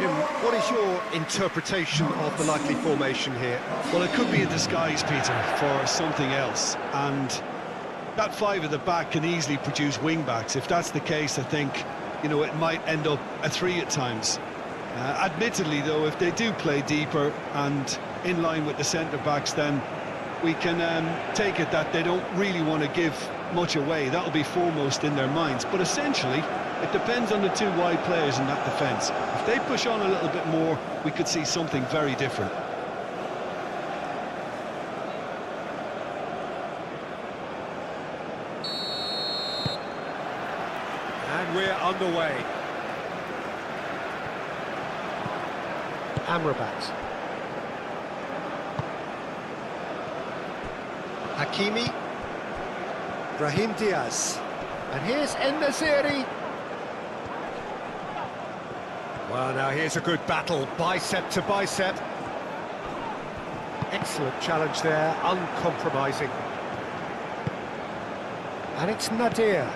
Jim, what is your interpretation of the likely formation here? Well, it could be a disguise, Peter, for something else. And that five at the back can easily produce wing-backs. If that's the case, I think, it might end up a three at times. Admittedly, though, if they do play deeper and in line with the centre-backs, then we can take it that they don't really want to give much away. That'll be foremost in their minds. But essentially, it depends on the two wide players in that defence. If they push on a little bit more, we could see something very different. And we're underway. Amrabat. Hakimi. Brahim Diaz. And here's En-Nesyri. Well, now here's a good battle, bicep to bicep. Excellent challenge there, uncompromising. And it's Nadir.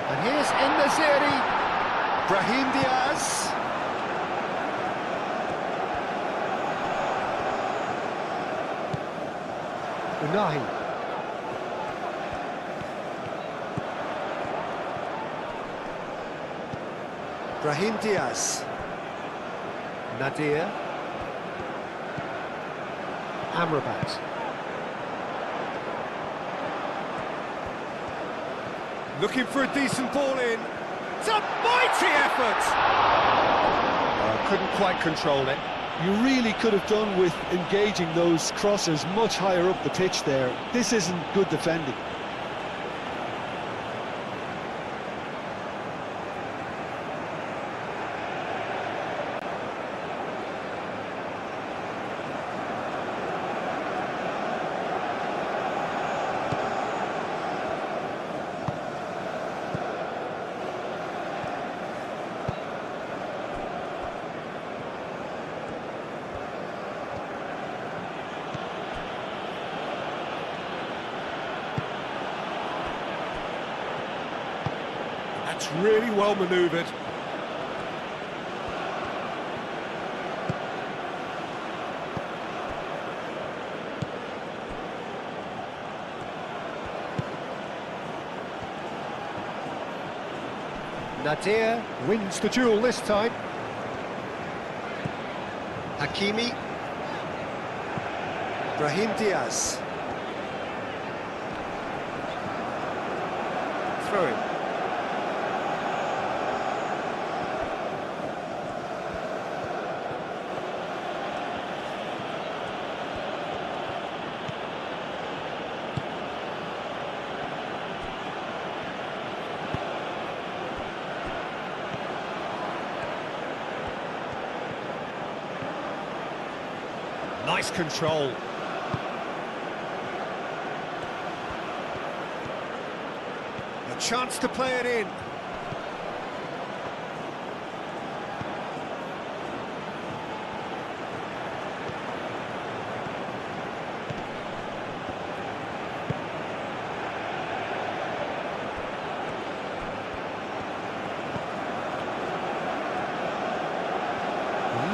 And here's En-Nesyri. Brahim Diaz. Unahi. Brahim Diaz. Nadir. Amrabat. Looking for a decent ball in. It's a mighty effort! Couldn't quite control it. You really could have done with engaging those crossers much higher up the pitch there. This isn't good defending. That's really well manoeuvred. Nadir wins the duel this time. Hakimi. Brahim Diaz. Throw in. Nice control. A chance to play it in.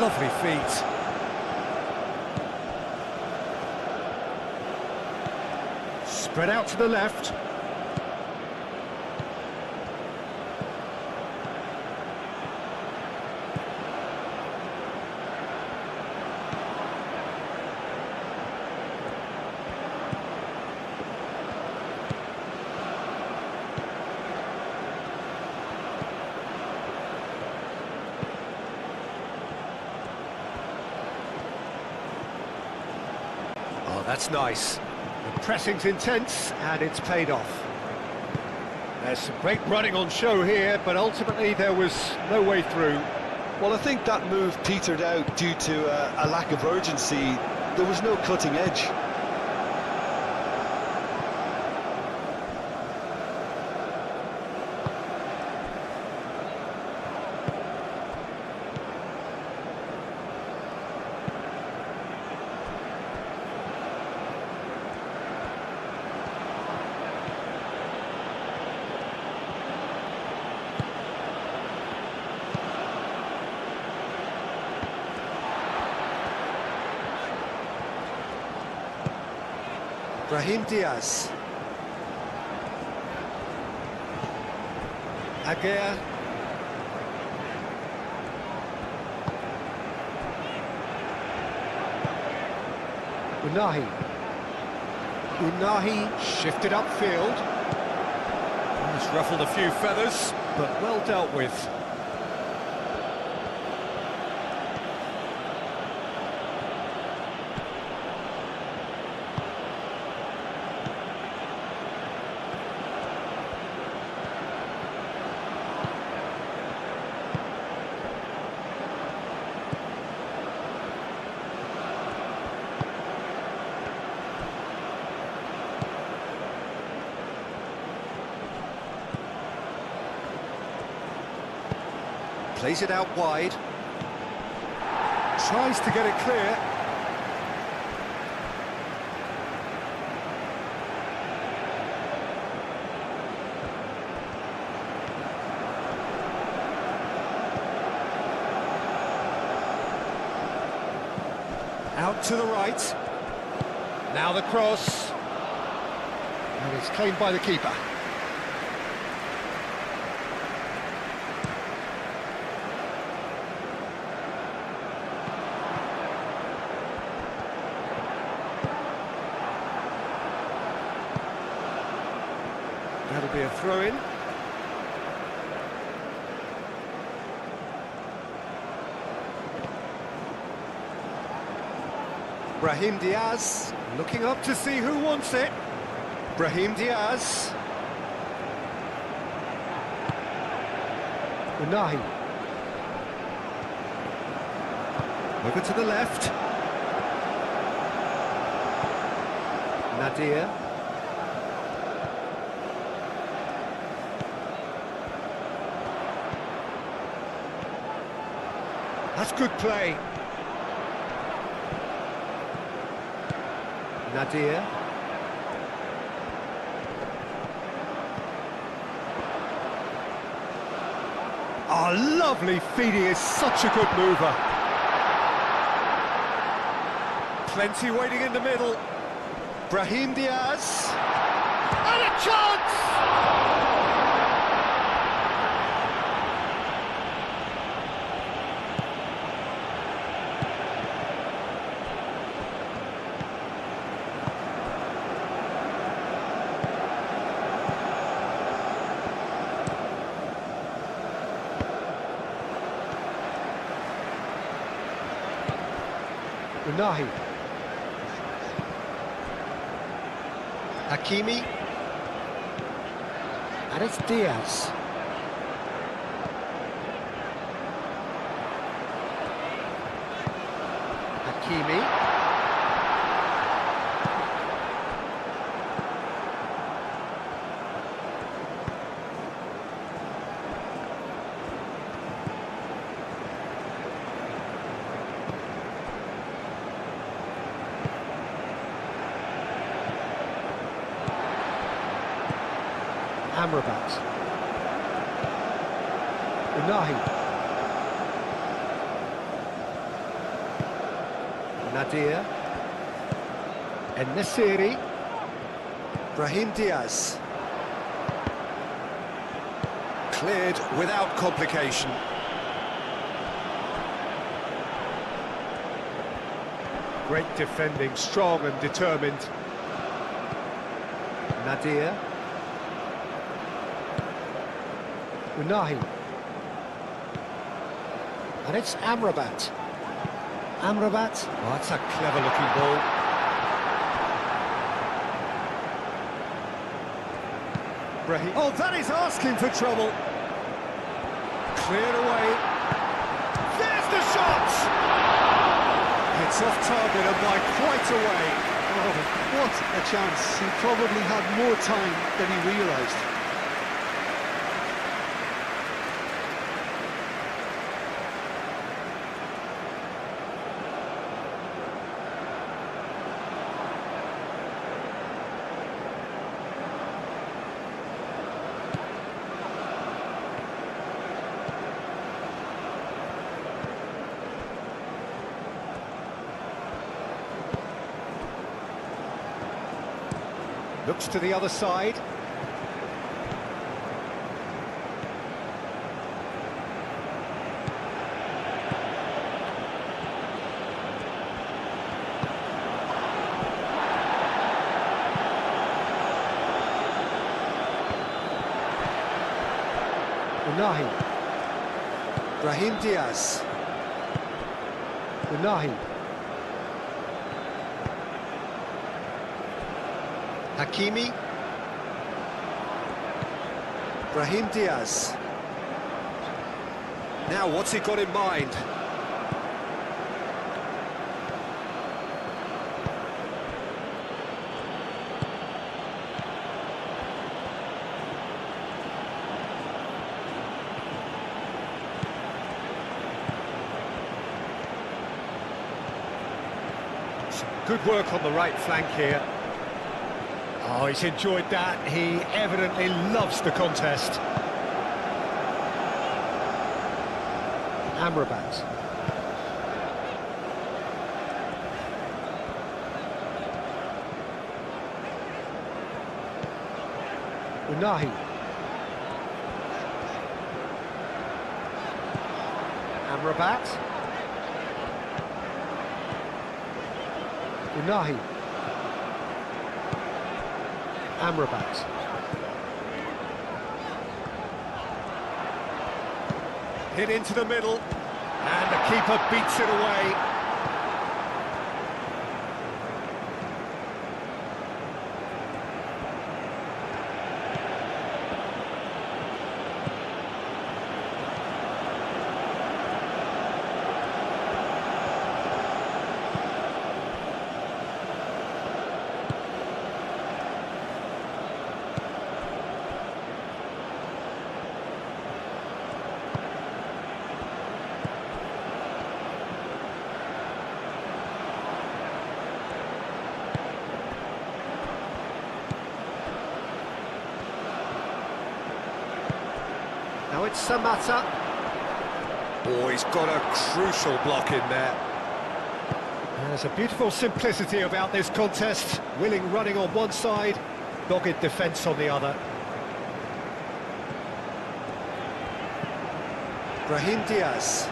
Lovely feet. Spread out to the left. Oh, that's nice. The pressing's intense, and it's paid off. There's some great running on show here, but ultimately there was no way through. Well, I think that move petered out due to a lack of urgency. There was no cutting edge. Brahim Diaz. Aguirre. Unahi shifted upfield. It's ruffled a few feathers, but well dealt with. Plays it out wide. Tries to get it clear. Out to the right. Now the cross. And it's claimed by the keeper. That'll be a throw-in. Brahim Diaz looking up to see who wants it. Brahim Diaz. Unahi. Over to the left. Nadir. That's good play. Nadir. Oh, lovely feed. He is such a good mover. Plenty waiting in the middle. Brahim Diaz. And a chance! Unahi. Hakimi. And it's Diaz. Hakimi. Amrabat. Unahi. Nadir. En-Nesyri. Brahim Diaz. Cleared without complication. Great defending, strong and determined. Nadir. Unahi. And it's Amrabat. Amrabat. Oh, that's a clever looking ball. Brahim. Oh, that is asking for trouble. Cleared away. There's the shot! It's off target and by quite a way. Oh, what a chance. He probably had more time than he realised. Looks to the other side. Unahi. Brahim Diaz. Unahi. Hakimi. Brahim Diaz. Now, what's he got in mind? Good work on the right flank here. Oh, he's enjoyed that. He evidently loves the contest. Amrabat. Unahi. Amrabat. Unahi. Amrabat. Hit into the middle, and the keeper beats it away. Now it's Samata. Oh, he's got a crucial block in there. There's a beautiful simplicity about this contest. Willing running on one side, dogged defence on the other. Brahim Diaz.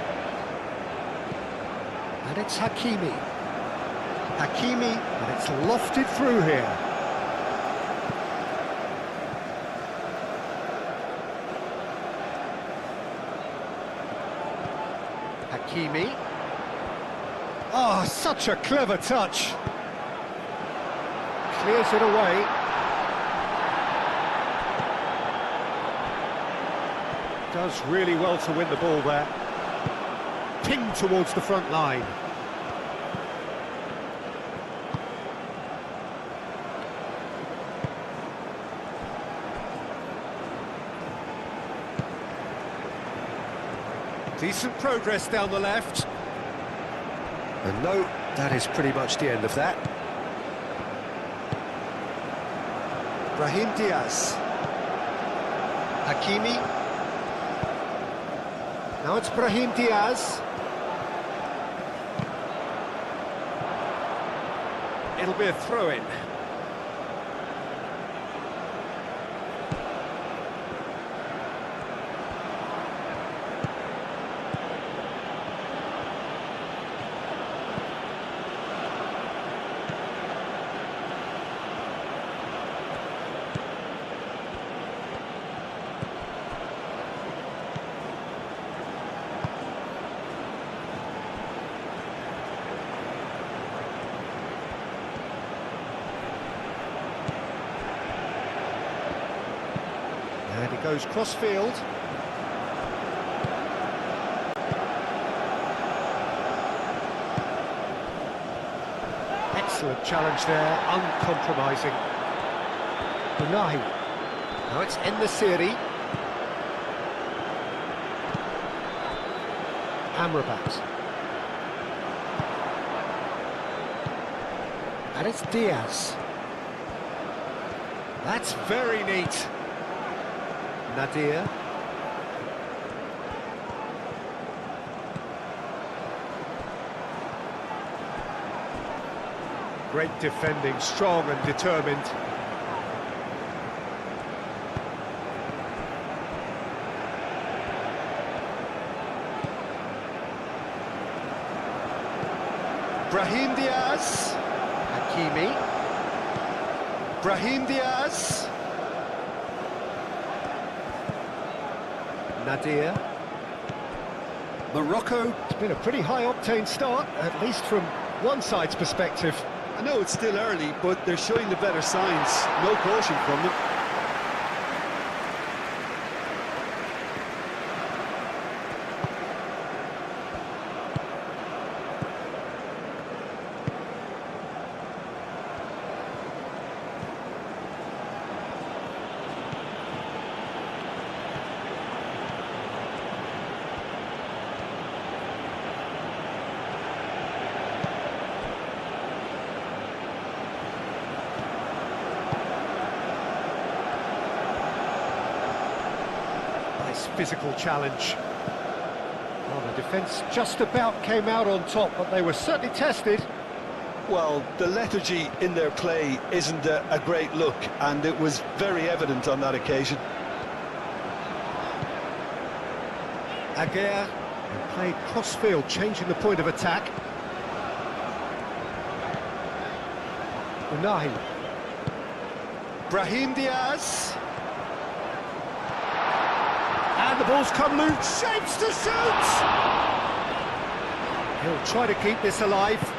And it's Hakimi. Hakimi, and it's lofted through here. Hakimi. Oh, such a clever touch. Clears it away. Does really well to win the ball there. Pinged towards the front line. Decent progress down the left. And no, that is pretty much the end of that. Brahim Diaz. Hakimi. Now it's Brahim Diaz. It'll be a throw-in. And it goes cross-field. Excellent challenge there, uncompromising. Unahi. Now it's En-Nesyri. Amrabat. And it's Diaz. That's very neat. Nadir. Great defending, strong and determined. Brahim Diaz. Hakimi. Brahim Diaz. Nadir. Morocco. It's been a pretty high-octane start, at least from one side's perspective. I know it's still early, but they're showing the better signs. No caution from them. Physical challenge. Well, the defence just about came out on top, but they were certainly tested. Well, the lethargy in their play isn't a great look, and it was very evident on that occasion. Aguirre played cross-field, changing the point of attack. Unai. Brahim Diaz. And the ball's come loose, shapes to shoot! He'll try to keep this alive.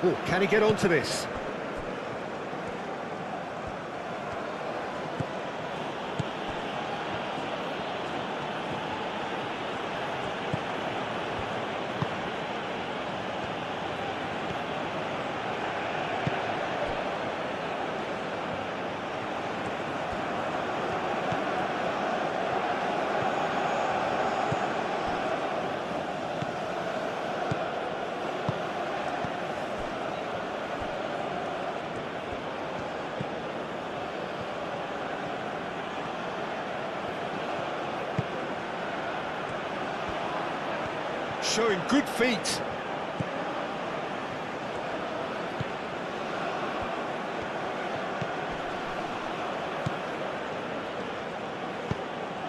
Oh, can he get onto this? Showing good feet.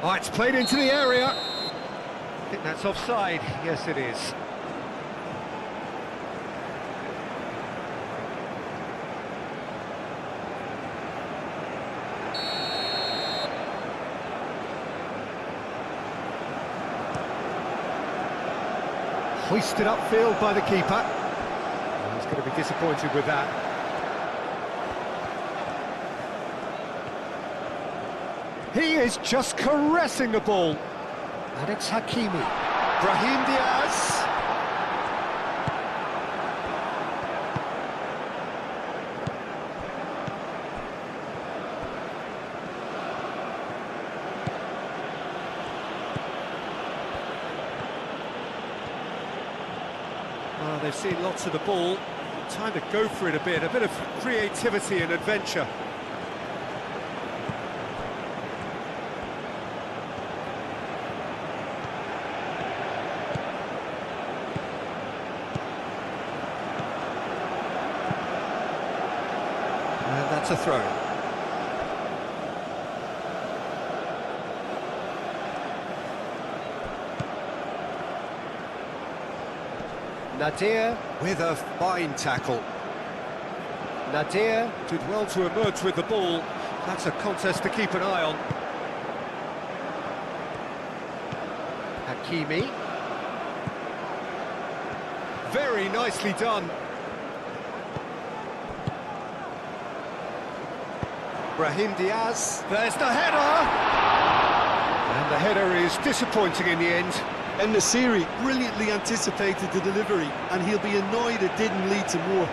Oh, it's played into the area. I think that's offside. Yes, it is. Hoisted upfield by the keeper. He's going to be disappointed with that. He is just caressing the ball. And it's Hakimi. Brahim Diaz. They've seen lots of the ball, time to go for it a bit of creativity and adventure. And that's a throw. Nadir with a fine tackle. Nadir did well to emerge with the ball. That's a contest to keep an eye on. Hakimi. Very nicely done. Brahim Diaz. There's the header! And the header is disappointing in the end. And Nasiri brilliantly anticipated the delivery, and he'll be annoyed it didn't lead to more.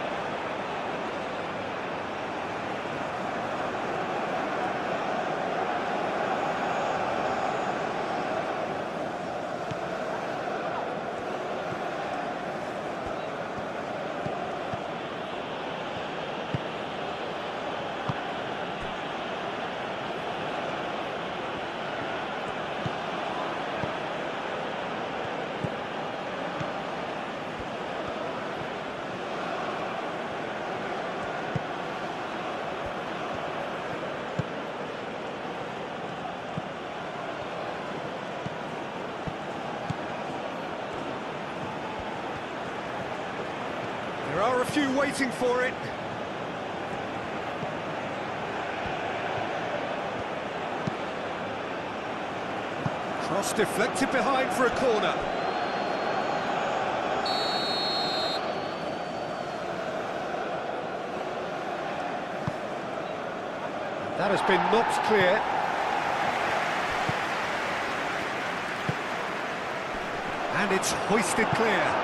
a few waiting for it. Cross deflected behind for a corner. That has been knocked clear. And it's hoisted clear.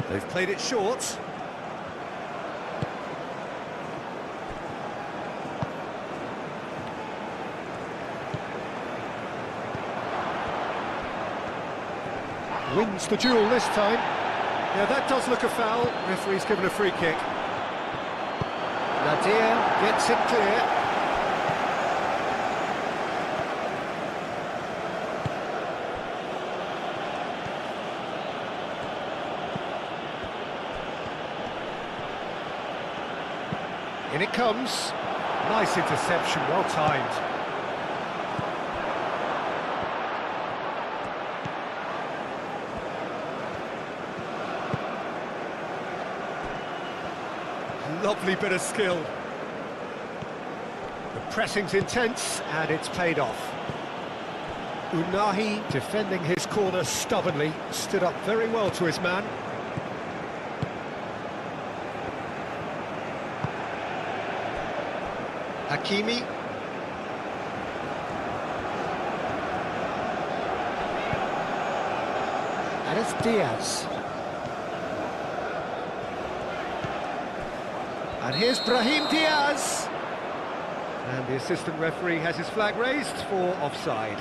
They've played it short. Wins the duel this time. Yeah, that does look a foul. Referee's given a free kick. Nadir gets it clear. In it comes. Nice interception, well timed. Lovely bit of skill. The pressing's intense, and it's paid off. Unahi defending his corner stubbornly, stood up very well to his man. Hakimi. And it's Diaz. And here's Brahim Diaz. And the assistant referee has his flag raised for offside.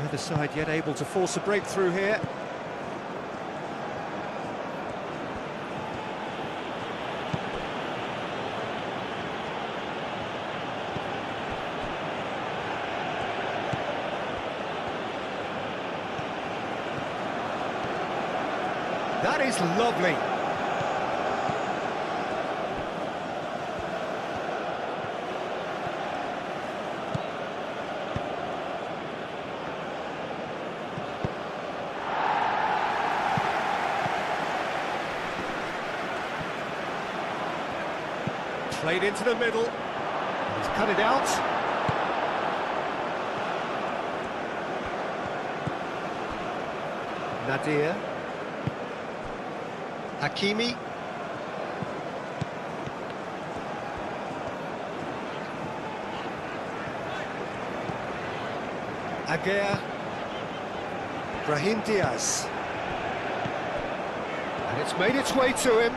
Neither side yet able to force a breakthrough here. That is lovely. Played into the middle. He's cut it out. Nadir. Hakimi. Aguirre. Brahim Diaz. And it's made its way to him.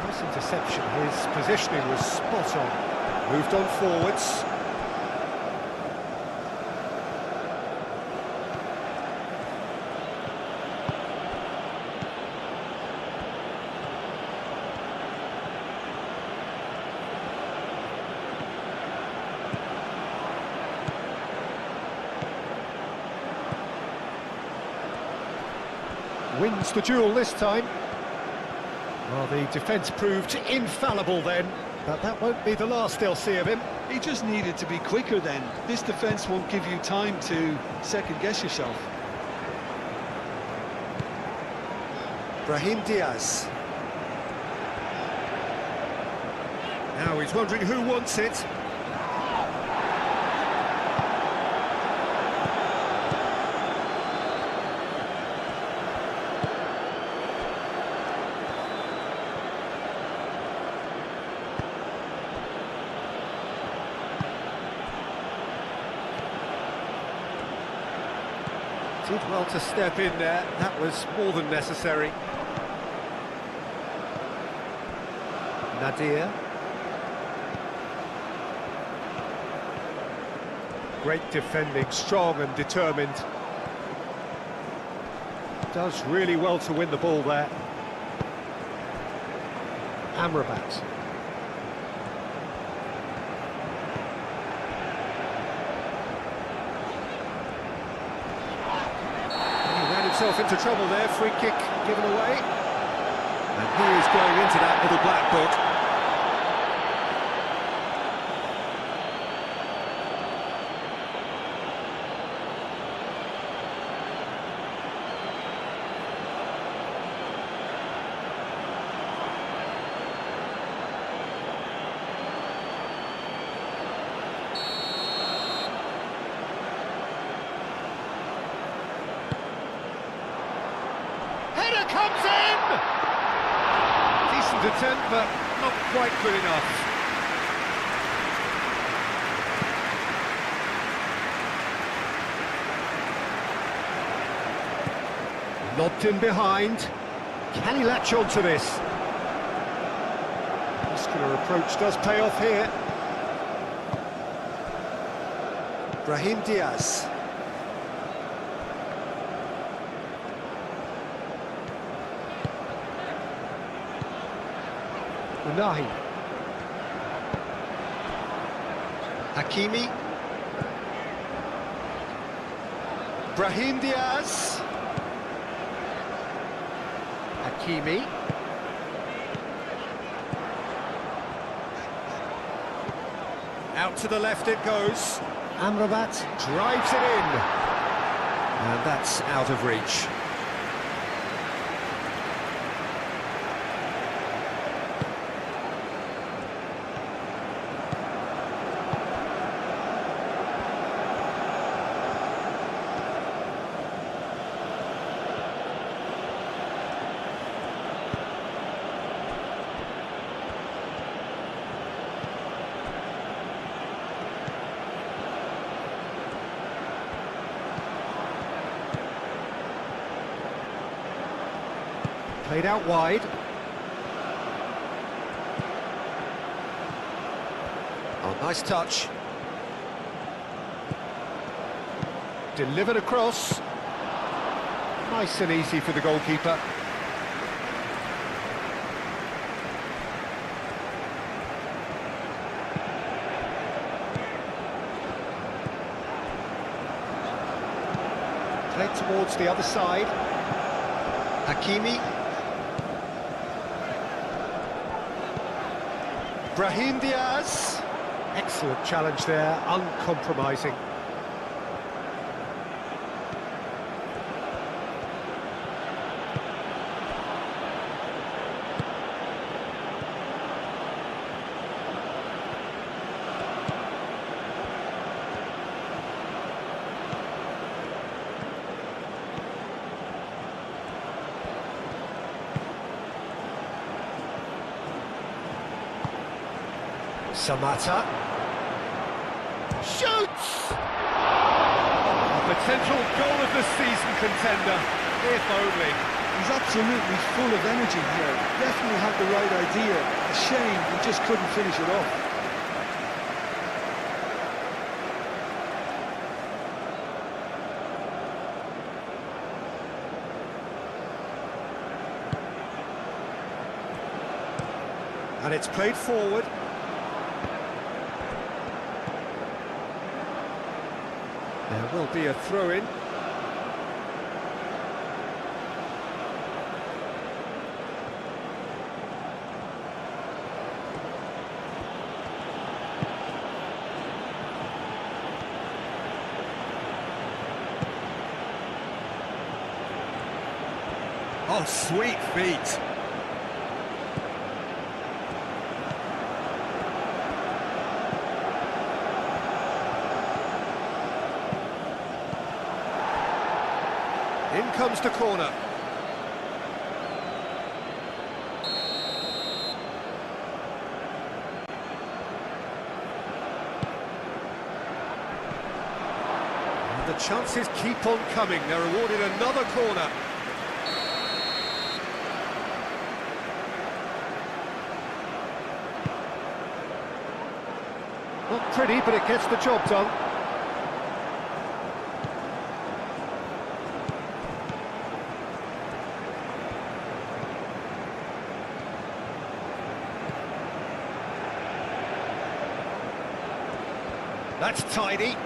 Nice interception. His positioning was spot on. Moved on forwards. Wins the duel this time. Well, the defence proved infallible then, but that won't be the last they'll see of him. He just needed to be quicker then. This defence won't give you time to second-guess yourself. Brahim Diaz. Now he's wondering who wants it. Did well to step in there, that was more than necessary. Nadir. Great defending, strong and determined. Does really well to win the ball there. Amrabat. himself into trouble there, free kick given away. And he is going into that little black book. Header comes in! Decent attempt, but not quite good enough. Lobbed in behind. Can he latch on to this? Muscular approach does pay off here. Brahim Diaz. Unahi. Hakimi. Brahim Diaz. Hakimi. Out to the left it goes. Amrabat drives it in. And that's out of reach. Played out wide. Oh, nice touch. Delivered across. Nice and easy for the goalkeeper. Played towards the other side. Hakimi. Brahim Diaz. Excellent challenge there, uncompromising. Samata shoots! A potential goal of the season contender, if only. He's absolutely full of energy here. Definitely had the right idea. A shame he just couldn't finish it off. And it's played forward. There will be a throw-in. Oh, sweet feet. In comes the corner. And the chances keep on coming. They're awarded another corner. Not pretty, but it gets the job done. That's tidy.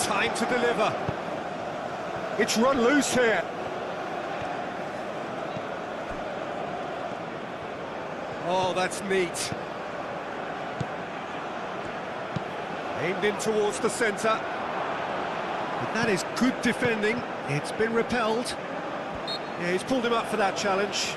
Time to deliver. It's run loose here. Oh, that's neat. Aimed in towards the centre. But that is good defending. It's been repelled. Yeah, he's pulled him up for that challenge.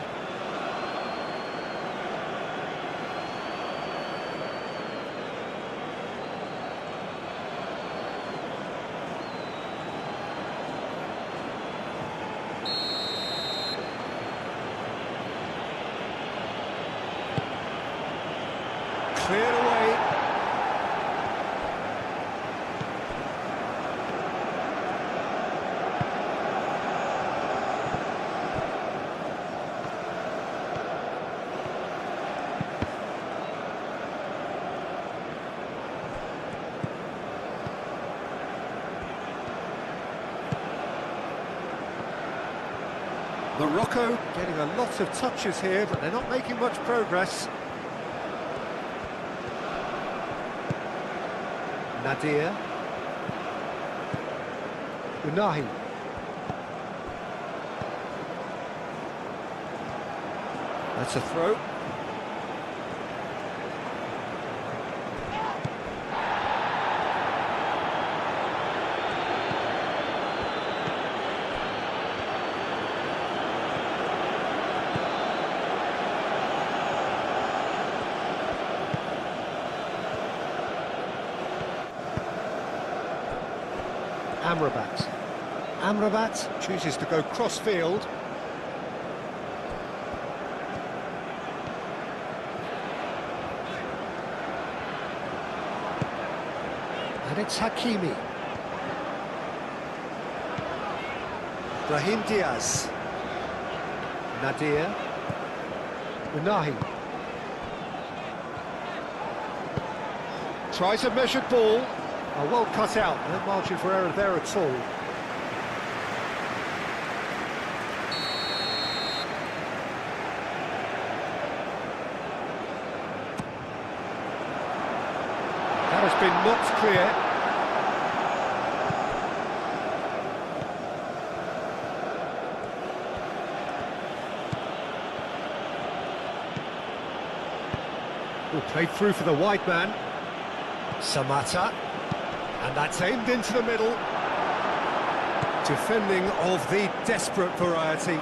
Cleared away. Morocco getting a lot of touches here, but they're not making much progress. Nadir. Unahi. That's a throw. Amrabat chooses to go cross-field. And it's Hakimi. Brahim Diaz. Nadir. Unahi. Tries a measured ball. Oh, well cut out. No margin for error there at all. That has been knocked clear. Oh, played through for the wide man. Samata. And that's aimed into the middle. Defending of the desperate variety.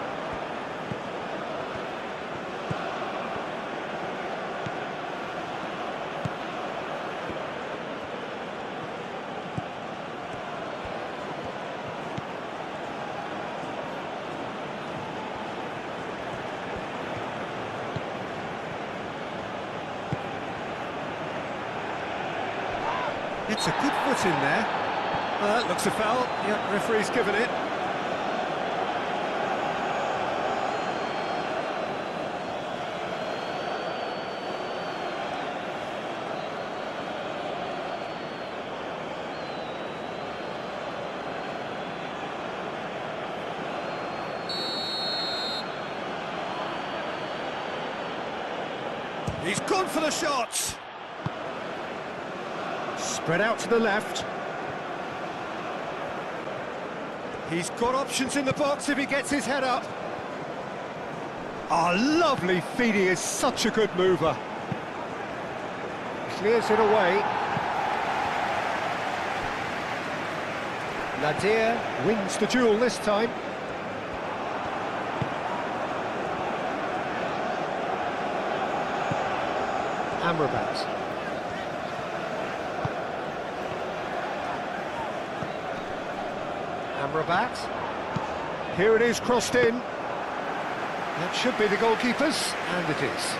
It's a good foot in there. Well, that looks a foul. Yeah, referee's given it. He's gone for the shot. Spread out to the left. He's got options in the box if he gets his head up. Oh, lovely feed. He is such a good mover. Clears it away. Nadir wins the duel this time. Amrabat. Amrabat. Here it is, crossed in. That should be the goalkeeper's, and it is.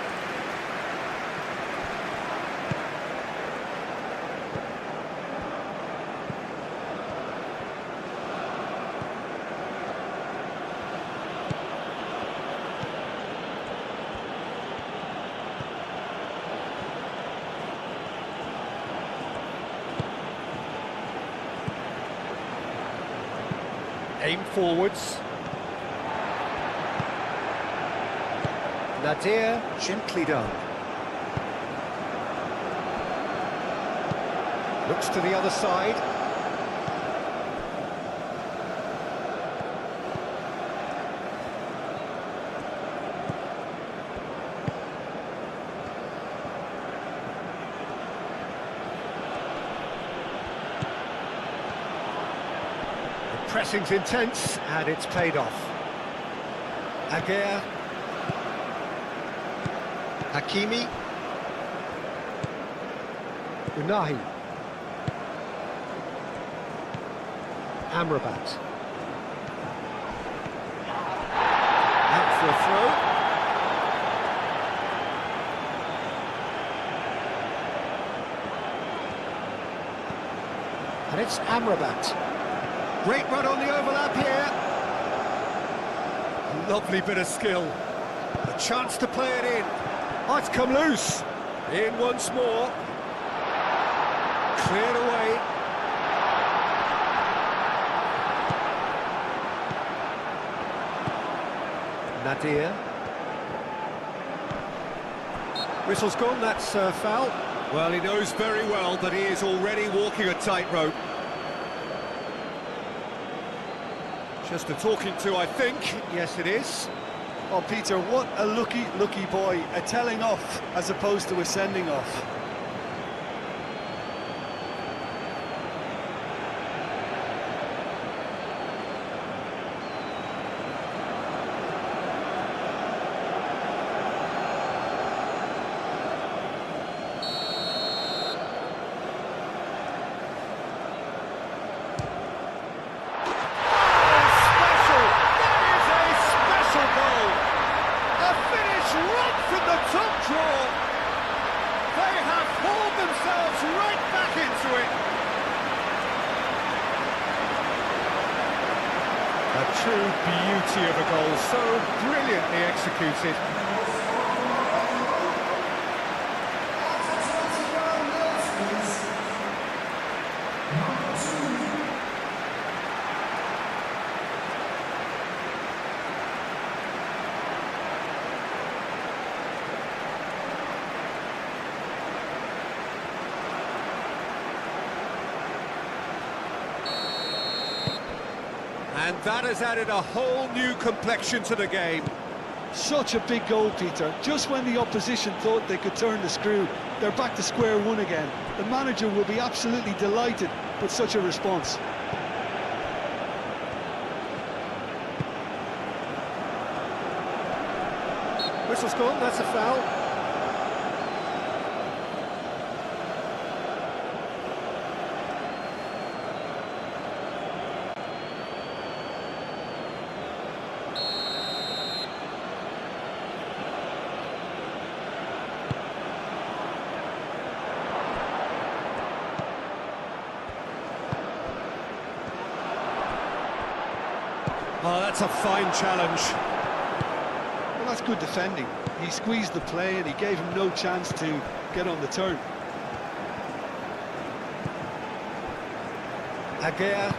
Aim forwards. Nadir, gently done. Looks to the other side. pressing's intense, and it's paid off. Aguirre. Hakimi. Unahi. Amrabat. Out for a throw. And it's Amrabat. Great run on the overlap here. Lovely bit of skill. A chance to play it in. Oh, it's come loose. In once more. Cleared away. Nadir. Whistle's gone, that's foul. Well, he knows very well that he is already walking a tightrope. Just a talking to, I think. Yes, it is. Oh, Peter, what a lucky boy. A telling off as opposed to a sending off. A true beauty of a goal, so brilliantly executed. And that has added a whole new complexion to the game. Such a big goal, Peter. Just when the opposition thought they could turn the screw, they're back to square one again. The manager will be absolutely delighted with such a response. Whistle's gone, that's a foul. Oh, that's a fine challenge. Well, that's good defending. He squeezed the play and he gave him no chance to get on the turn. Aguirre.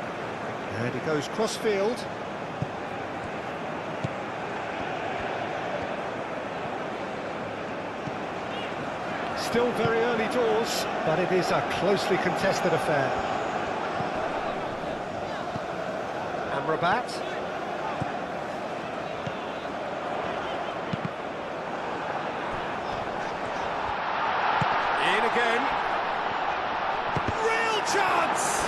And he goes cross-field. Still very early doors, but it is a closely contested affair. Amrabat. In again. Real chance!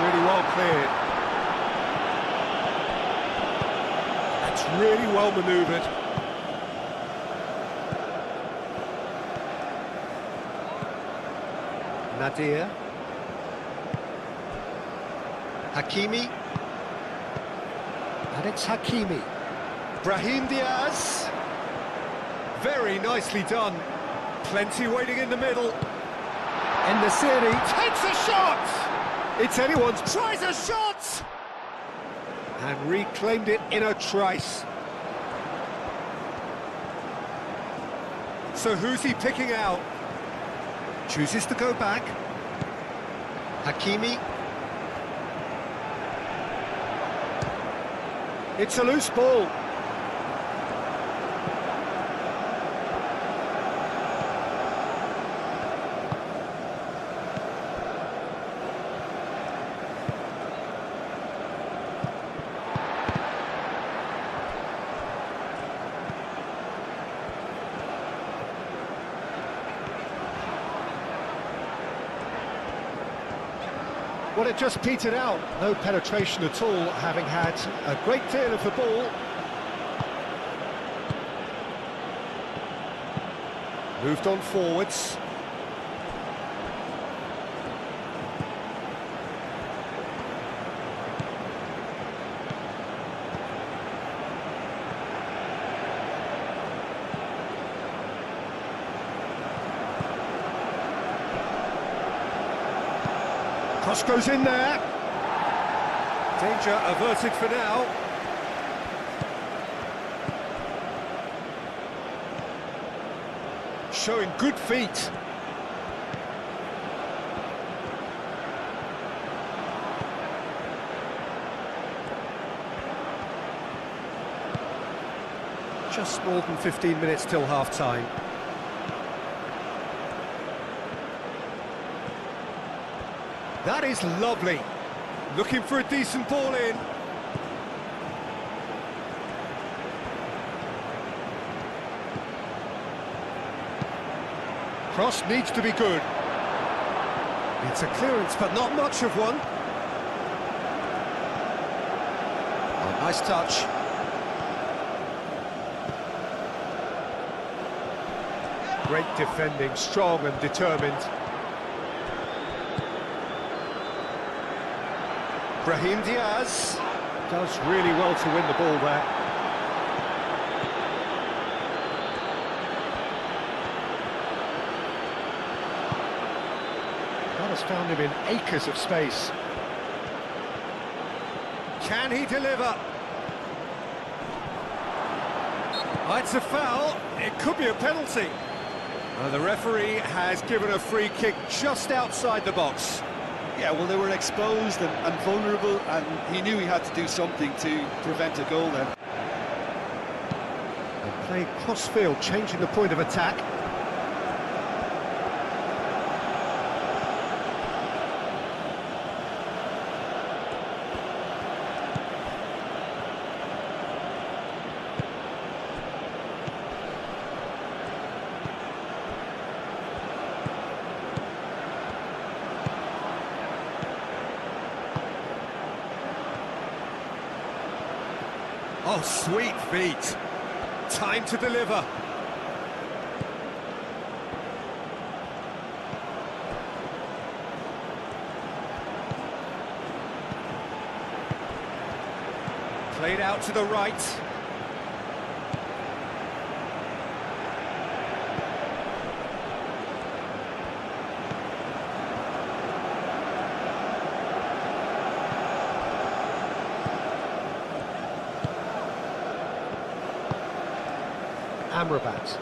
Really well cleared. That's really well manoeuvred. Nadir. Hakimi. And it's Hakimi. Brahim Diaz. Very nicely done. Plenty waiting in the middle. In the series. Takes a shot! It's anyone's, tries a shot! And reclaimed it in a trice. So who's he picking out? Chooses to go back. Hakimi. It's a loose ball. Well, it just petered out. No penetration at all, having had a great deal of the ball. Moved on forwards. Cross goes in there. Danger averted for now. Showing good feet. Just more than 15 minutes till half-time. That is lovely. Looking for a decent ball in. Cross needs to be good. It's a clearance, but not much of one. Oh, nice touch. Great defending, strong and determined. Brahim Diaz does really well to win the ball there. That has found him in acres of space. Can he deliver? Oh, it's a foul. It could be a penalty. The referee has given a free kick just outside the box. Yeah, well, they were exposed and vulnerable, and he knew he had to do something to prevent a goal then. They play cross-field, changing the point of attack. Oh, sweet feet. Time to deliver. Played out to the right. Amrabat.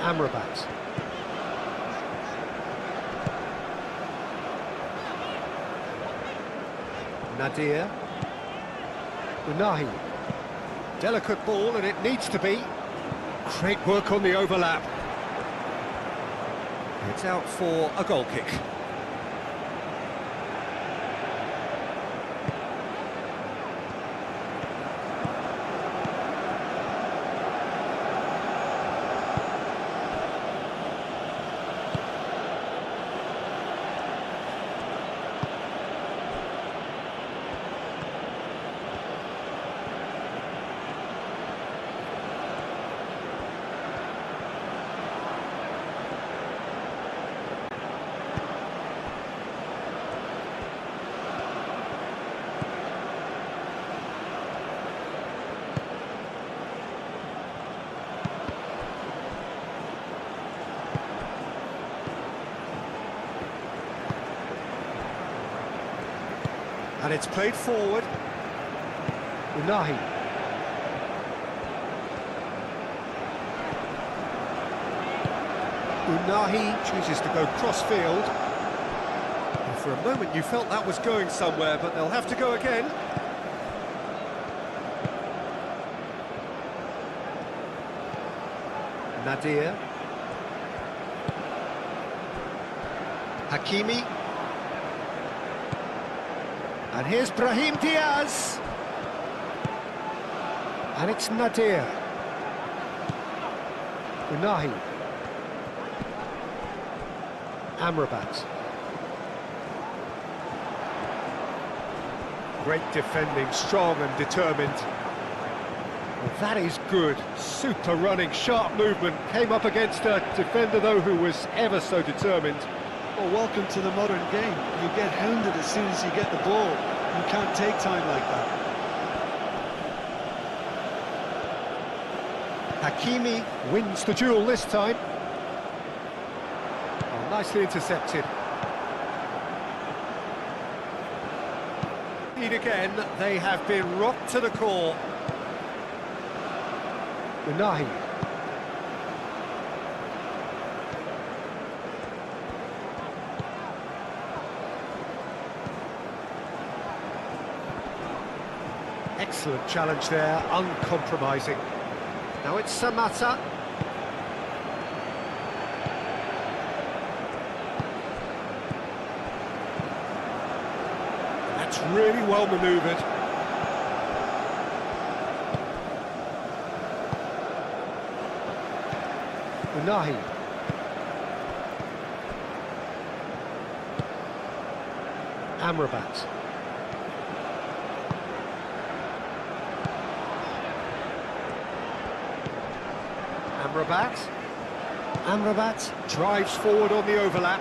Amrabat. Nadir. Unahi. Delicate ball, and it needs to be. Great work on the overlap. It's out for a goal kick. And it's played forward. Unahi. Unahi chooses to go cross-field. And for a moment you felt that was going somewhere, but they'll have to go again. Nadir. Hakimi. And here's Brahim Diaz. And it's Nadir. Unahi. Amrabat. Great defending, strong and determined. Well, that is good. Super running, sharp movement. Came up against a defender, though, who was ever so determined. Well, welcome to the modern game. You get hounded as soon as you get the ball. You can't take time like that. Hakimi wins the duel this time. Oh, nicely intercepted. Again, they have been rocked to the core. Unahi. Excellent challenge there, uncompromising. Now it's Samata. That's really well manoeuvred. Unahi. Amrabat. Amrabat drives forward on the overlap.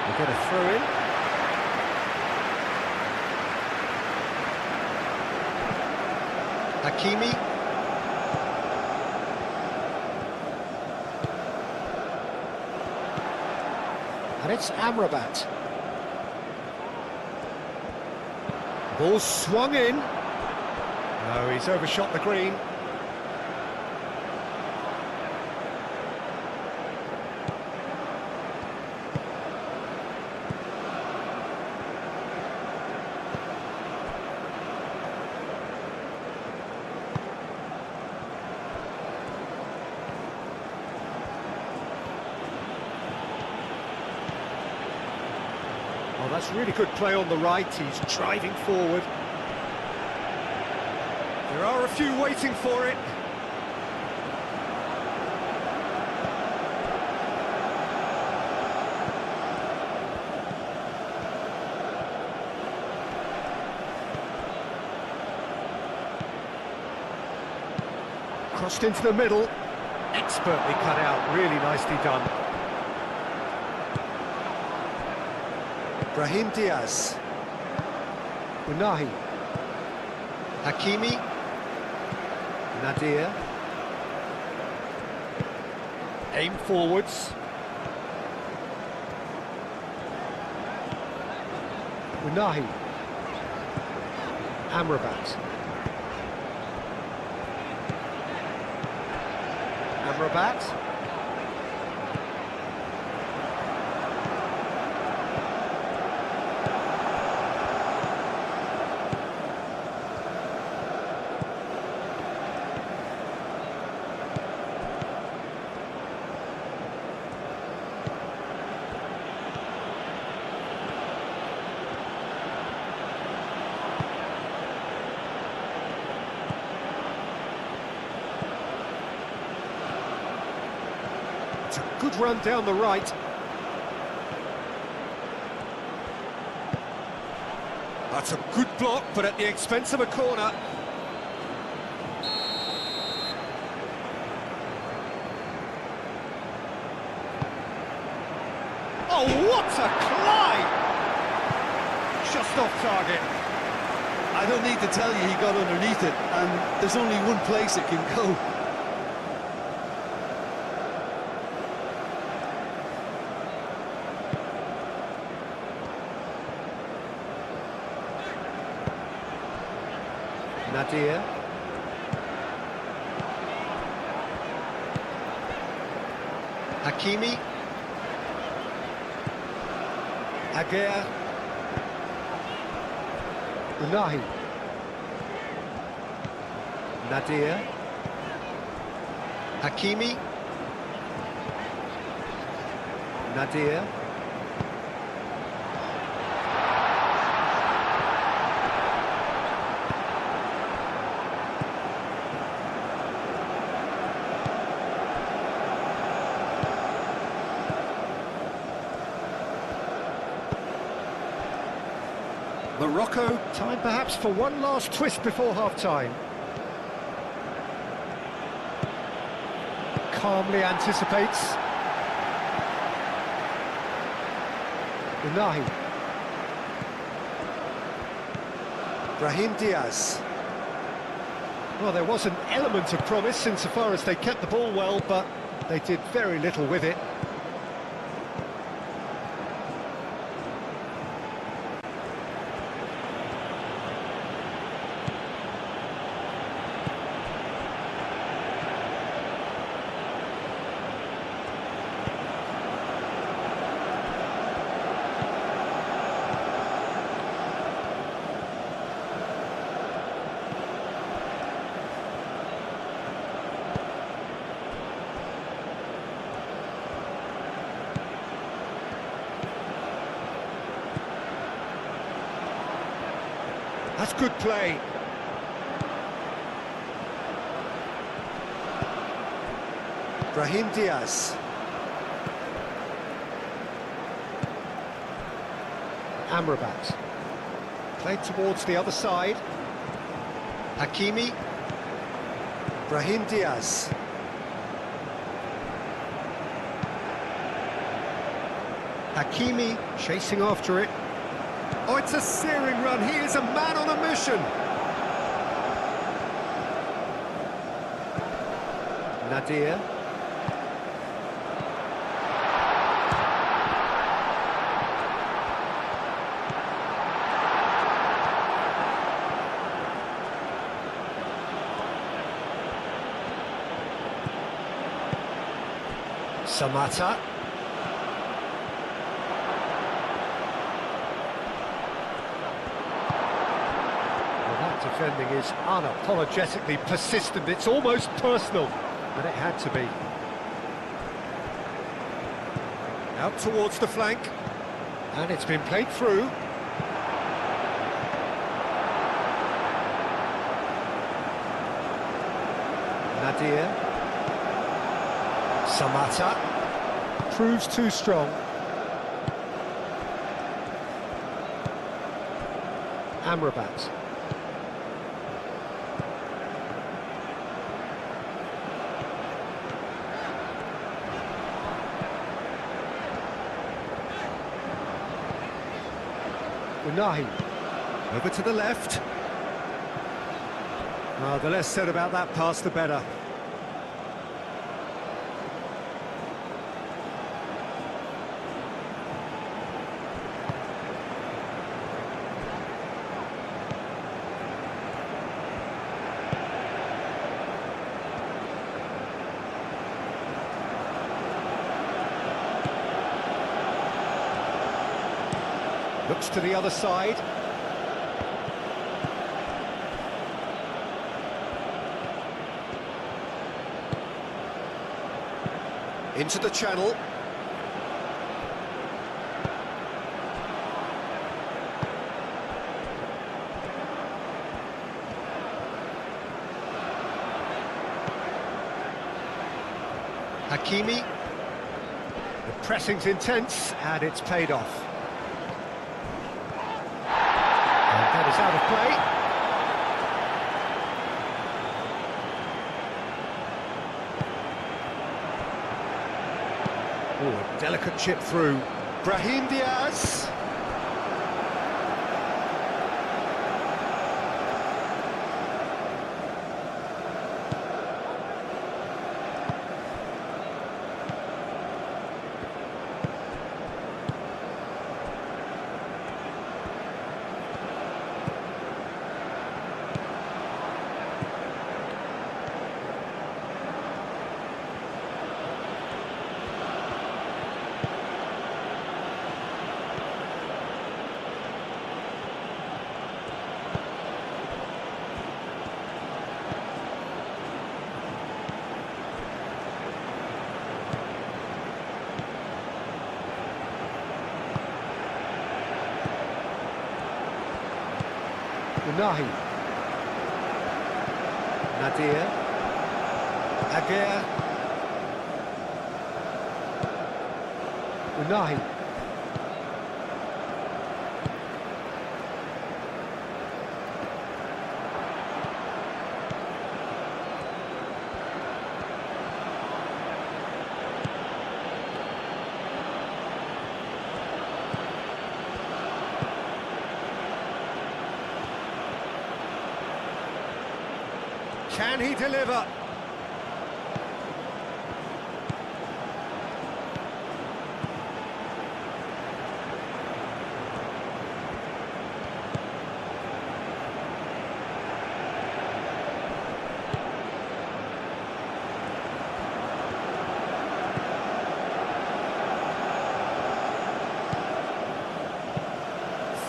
They get a throw in. Hakimi. And it's Amrabat. Ball swung in. No, he's overshot the green. Oh, that's really good play on the right. He's driving forward. There are a few waiting for it. Crossed into the middle. Expertly cut out. Really nicely done. Brahim Diaz. Unahi. Hakimi. Nadir. Aim forwards. Unahi. Amrabat. Amrabat. It's a good run down the right. That's a good block, but at the expense of a corner. Oh, what a climb! Just off target. I don't need to tell you he got underneath it, and there's only one place it can go. Nadir. Hakimi. Aguirre. Unahi. Nadir. Hakimi. Nadir. Morocco, time perhaps for one last twist before half-time. Calmly anticipates. Unahi. Brahim Diaz. Well, there was an element of promise insofar as they kept the ball well, but they did very little with it. That's good play. Brahim Diaz. Amrabat. Played towards the other side. Hakimi. Brahim Diaz. Hakimi chasing after it. Oh, it's a searing run. He is a man on a mission. Nadir. Samata. Defending is unapologetically persistent. It's almost personal, but it had to be. Out towards the flank, and it's been played through. Nadir. Samata. Proves too strong. Amrabat. Unahi, over to the left. The less said about that pass, the better. Looks to the other side. Into the channel. Hakimi. The pressing's intense, and it's paid off. That is out of play. Oh, a delicate chip through. Brahim Diaz. Unahi. Nadir. Aguirre. Unahi. Can he deliver?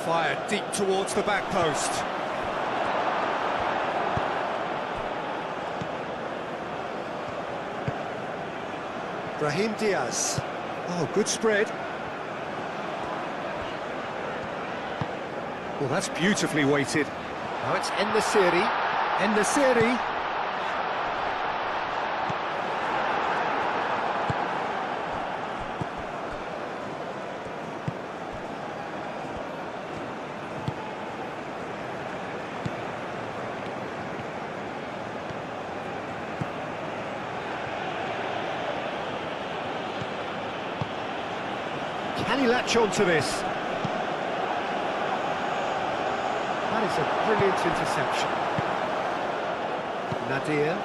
Fired deep towards the back post. Brahim Diaz. Oh, good spread. Well, that's beautifully weighted. Now it's En-Nesyri. En-Nesyri. Can he latch on to this? That is a brilliant interception. Nadir.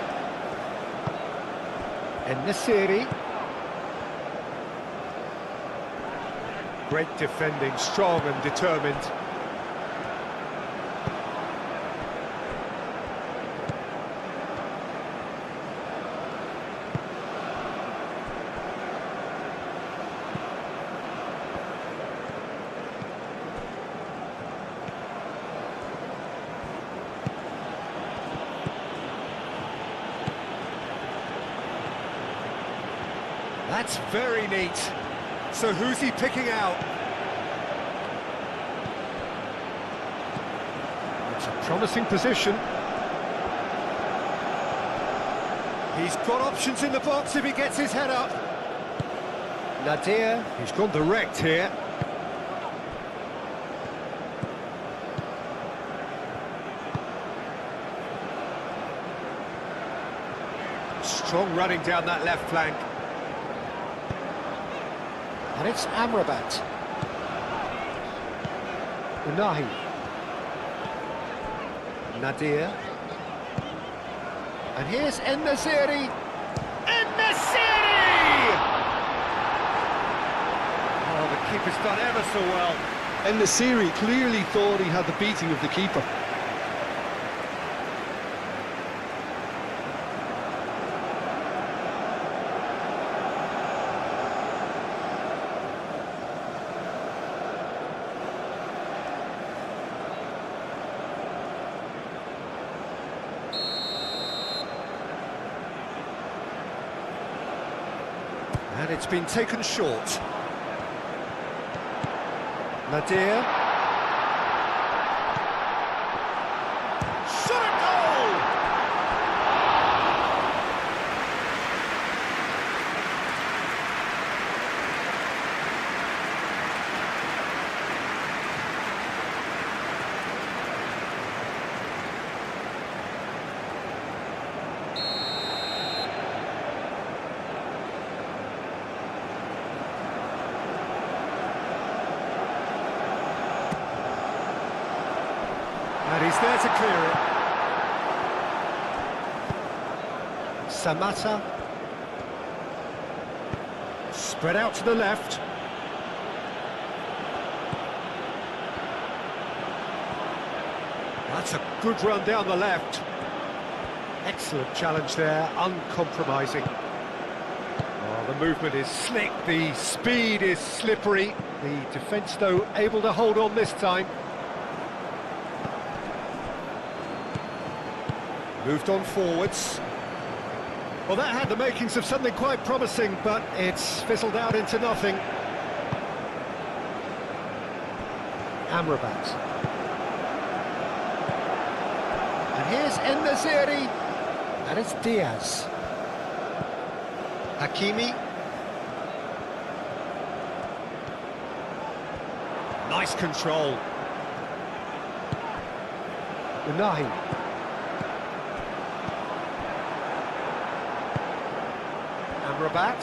En-Nesyri. Great defending, strong and determined. That's very neat. So who's he picking out? It's a promising position. He's got options in the box if he gets his head up. Nadir, he's gone direct here. Strong running down that left flank. And it's Amrabat. Unahi. Nadir. And here's En-Nesyri. En-Nesyri! Oh, the keeper's done ever so well. En-Nesyri clearly thought he had the beating of the keeper. And it's been taken short. Nadir. Shot a goal! And he's there to clear it. Samatta. Spread out to the left. That's a good run down the left. Excellent challenge there, uncompromising. Oh, the movement is slick, the speed is slippery. The defence, though, able to hold on this time. Moved on forwards. Well, that had the makings of something quite promising, but it's fizzled out into nothing. Amrabat. here's En-Nesyri, and it's Diaz. Hakimi. Nice control. Unahi. Amrabat.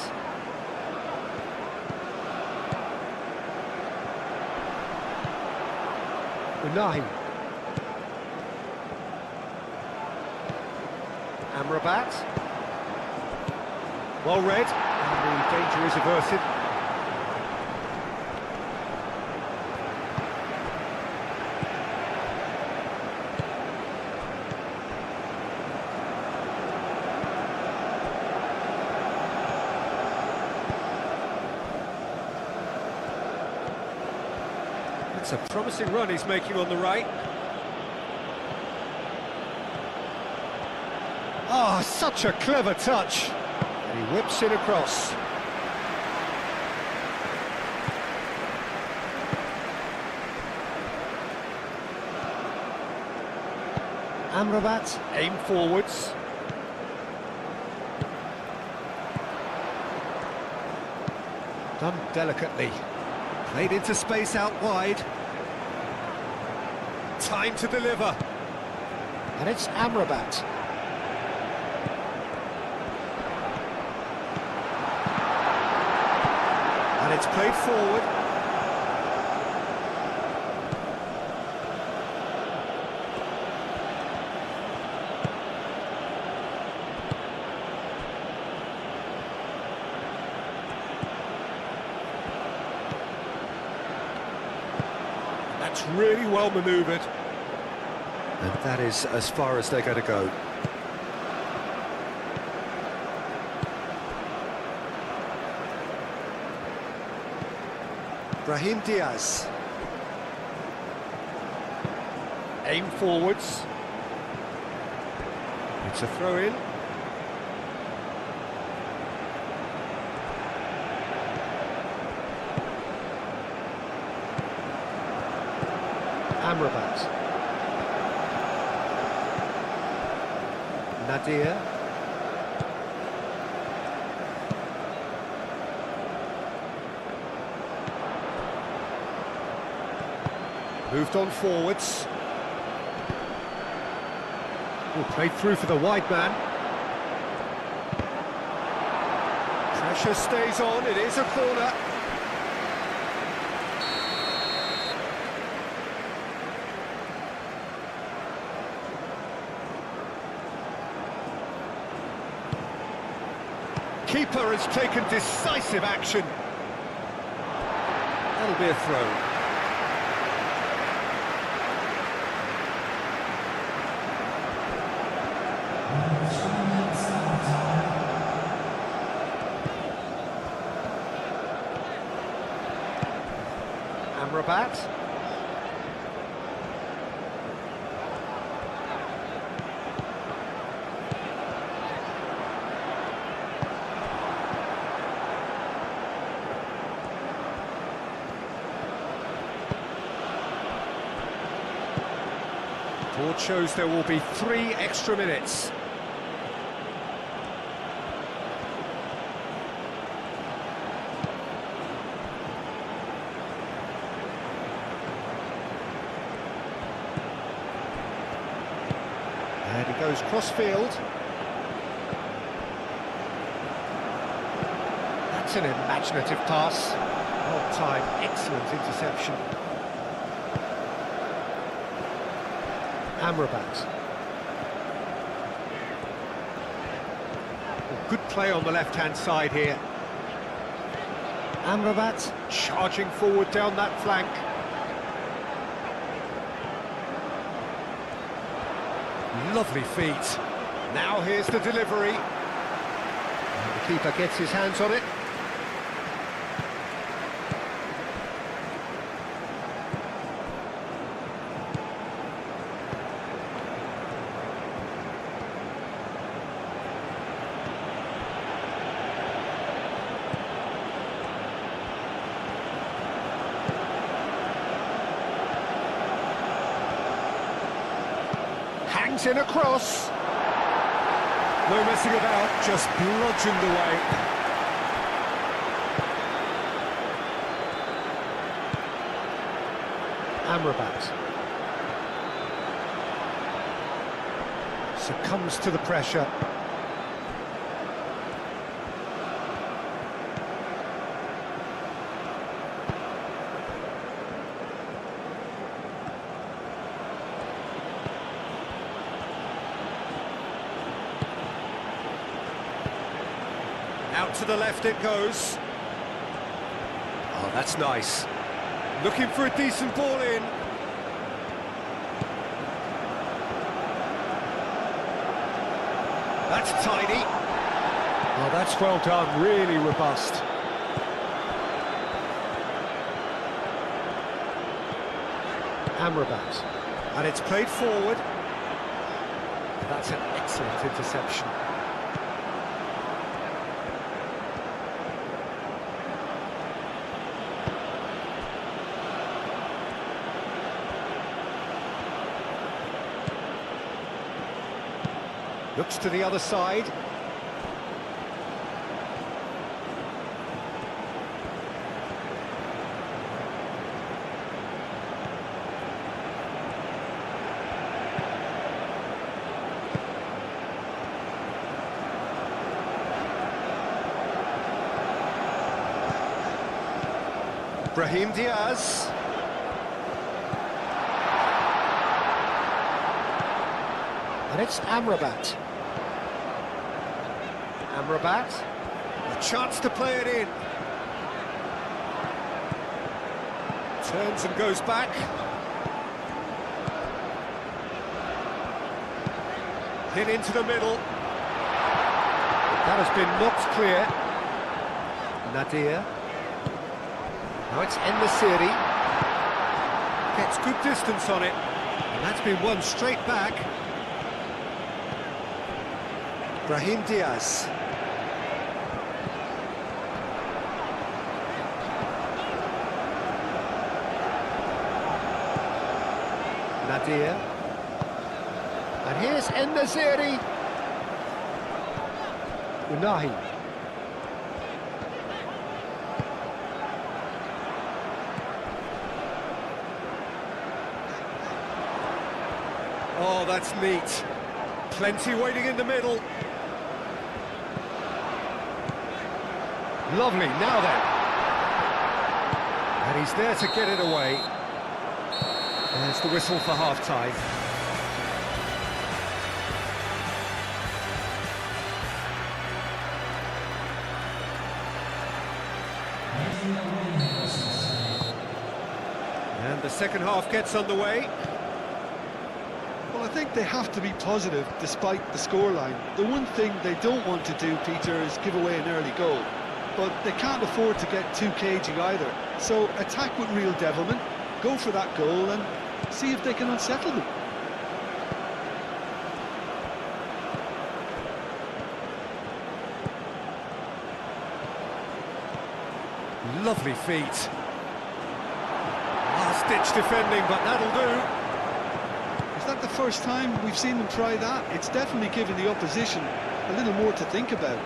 Unahi. Amrabat. Well read, and the danger is averted. It's a promising run he's making on the right. Oh, such a clever touch. And he whips it across. Amrabat, aim forwards. Done delicately. Played into space out wide. Time to deliver. And it's Amrabat. And it's played forward. That's really well manoeuvred. And that is as far as they're going to go. Brahim Diaz. Aim forwards. It's a throw-in. Amrabat. Nadir. Moved on forwards. Played through for the wide man. Pressure stays on, it is a corner. Keeper has taken decisive action. That'll be a throw. Amrabat. Board shows there will be 3 extra minutes. And he goes cross-field. That's an imaginative pass. Well timed, excellent interception. Amrabat. Good play on the left-hand side here. Amrabat charging forward down that flank. Lovely feet. Now here's the delivery. And the keeper gets his hands on it. Hangs in a cross. No messing about, just bludgeoned away. Amrabat. Succumbs to the pressure. Out to the left it goes. Oh, that's nice. Looking for a decent ball in. That's tidy. Oh, that's well done, really robust. Amrabat. And it's played forward. That's an excellent interception. Looks to the other side. Brahim Diaz. And it's Amrabat. Amrabat, a chance to play it in. Turns and goes back. Hit into the middle. That has been knocked clear. Nadir. Now it's En-Nesyri. Gets good distance on it. And that's been won straight back. Brahim Diaz. Nadir. And here's En-Nesyri. Unahi. Oh, that's neat. Plenty waiting in the middle. Lovely, now then. And he's there to get it away. There's the whistle for half-time. And the second half gets underway. Well, I think they have to be positive despite the scoreline. The one thing they don't want to do, Peter, is give away an early goal. But they can't afford to get too cagey either. So attack with real devilment, go for that goal and see if they can unsettle them. Lovely feet. Last-ditch defending, but that'll do. Is that the first time we've seen them try that? It's definitely given the opposition a little more to think about.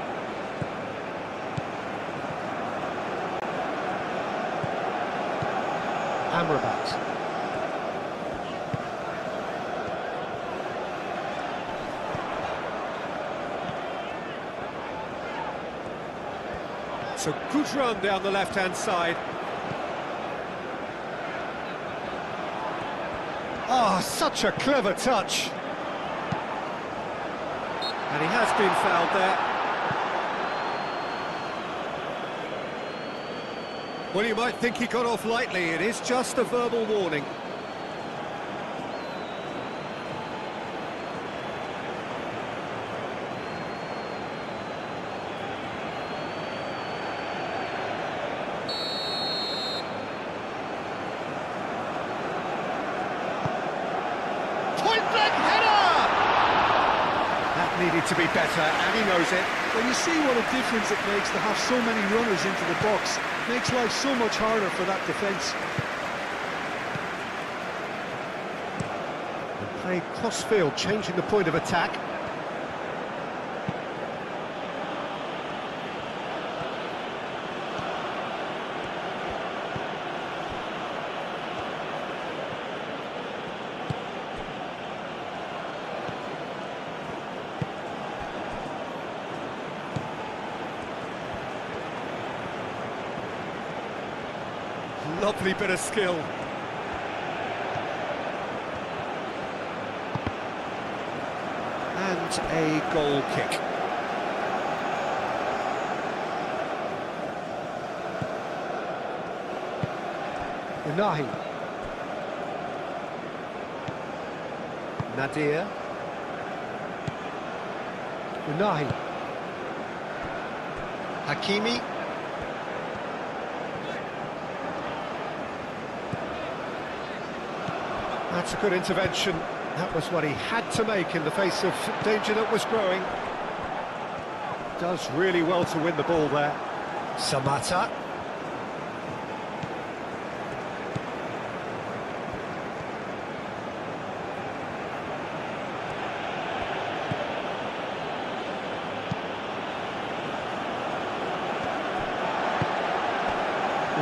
Amrabat. So good run down the left-hand side. Oh, such a clever touch. And he has been fouled there. Well, you might think he got off lightly. It is just a verbal warning. Point-blank header! That needed to be better, and he knows it. Well, you see what a difference it makes to have so many runners into the box. Makes life so much harder for that defence. played cross-field, changing the point of attack. Lovely bit of skill. And a goal kick. Unahi. Nadir. Unahi. Hakimi. That's a good intervention. That was what he had to make in the face of danger that was growing. Does really well to win the ball there. Samata.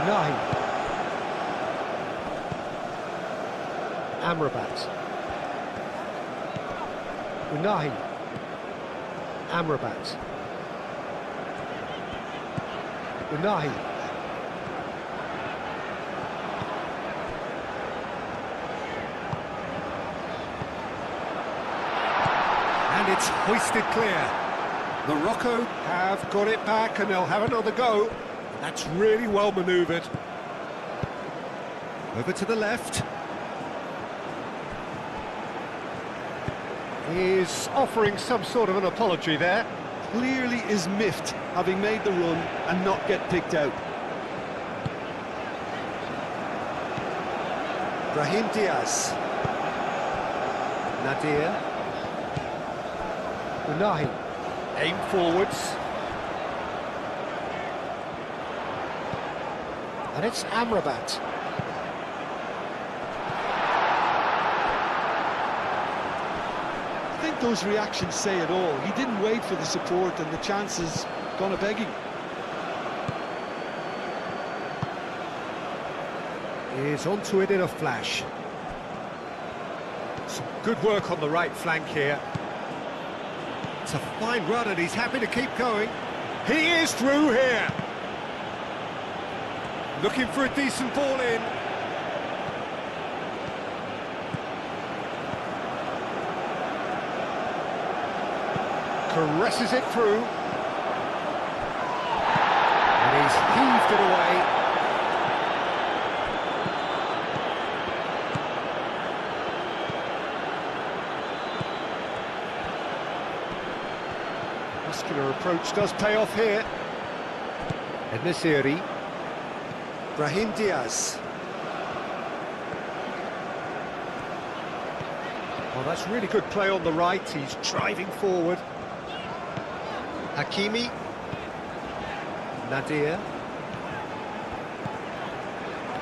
Unahi. Amrabat. Unahi. Amrabat. Unahi. And it's hoisted clear. Morocco have got it back and they'll have another go. That's really well manoeuvred. Over to the left. He's offering some sort of an apology there. Clearly is miffed, having made the run and not get picked out. Brahim Diaz. Nadir. Unahi. Aim forwards. And it's Amrabat. I think those reactions say it all. He didn't wait for the support and the chances gone a-begging. He's onto it in a flash. Some good work on the right flank here. It's a fine run and he's happy to keep going. He is through here. Looking for a decent ball in. Caresses it through. And he's heaved it away. Muscular approach does pay off here. Enesiri. Brahim Diaz. Well, that's really good play on the right. He's driving forward. Hakimi. Nadir.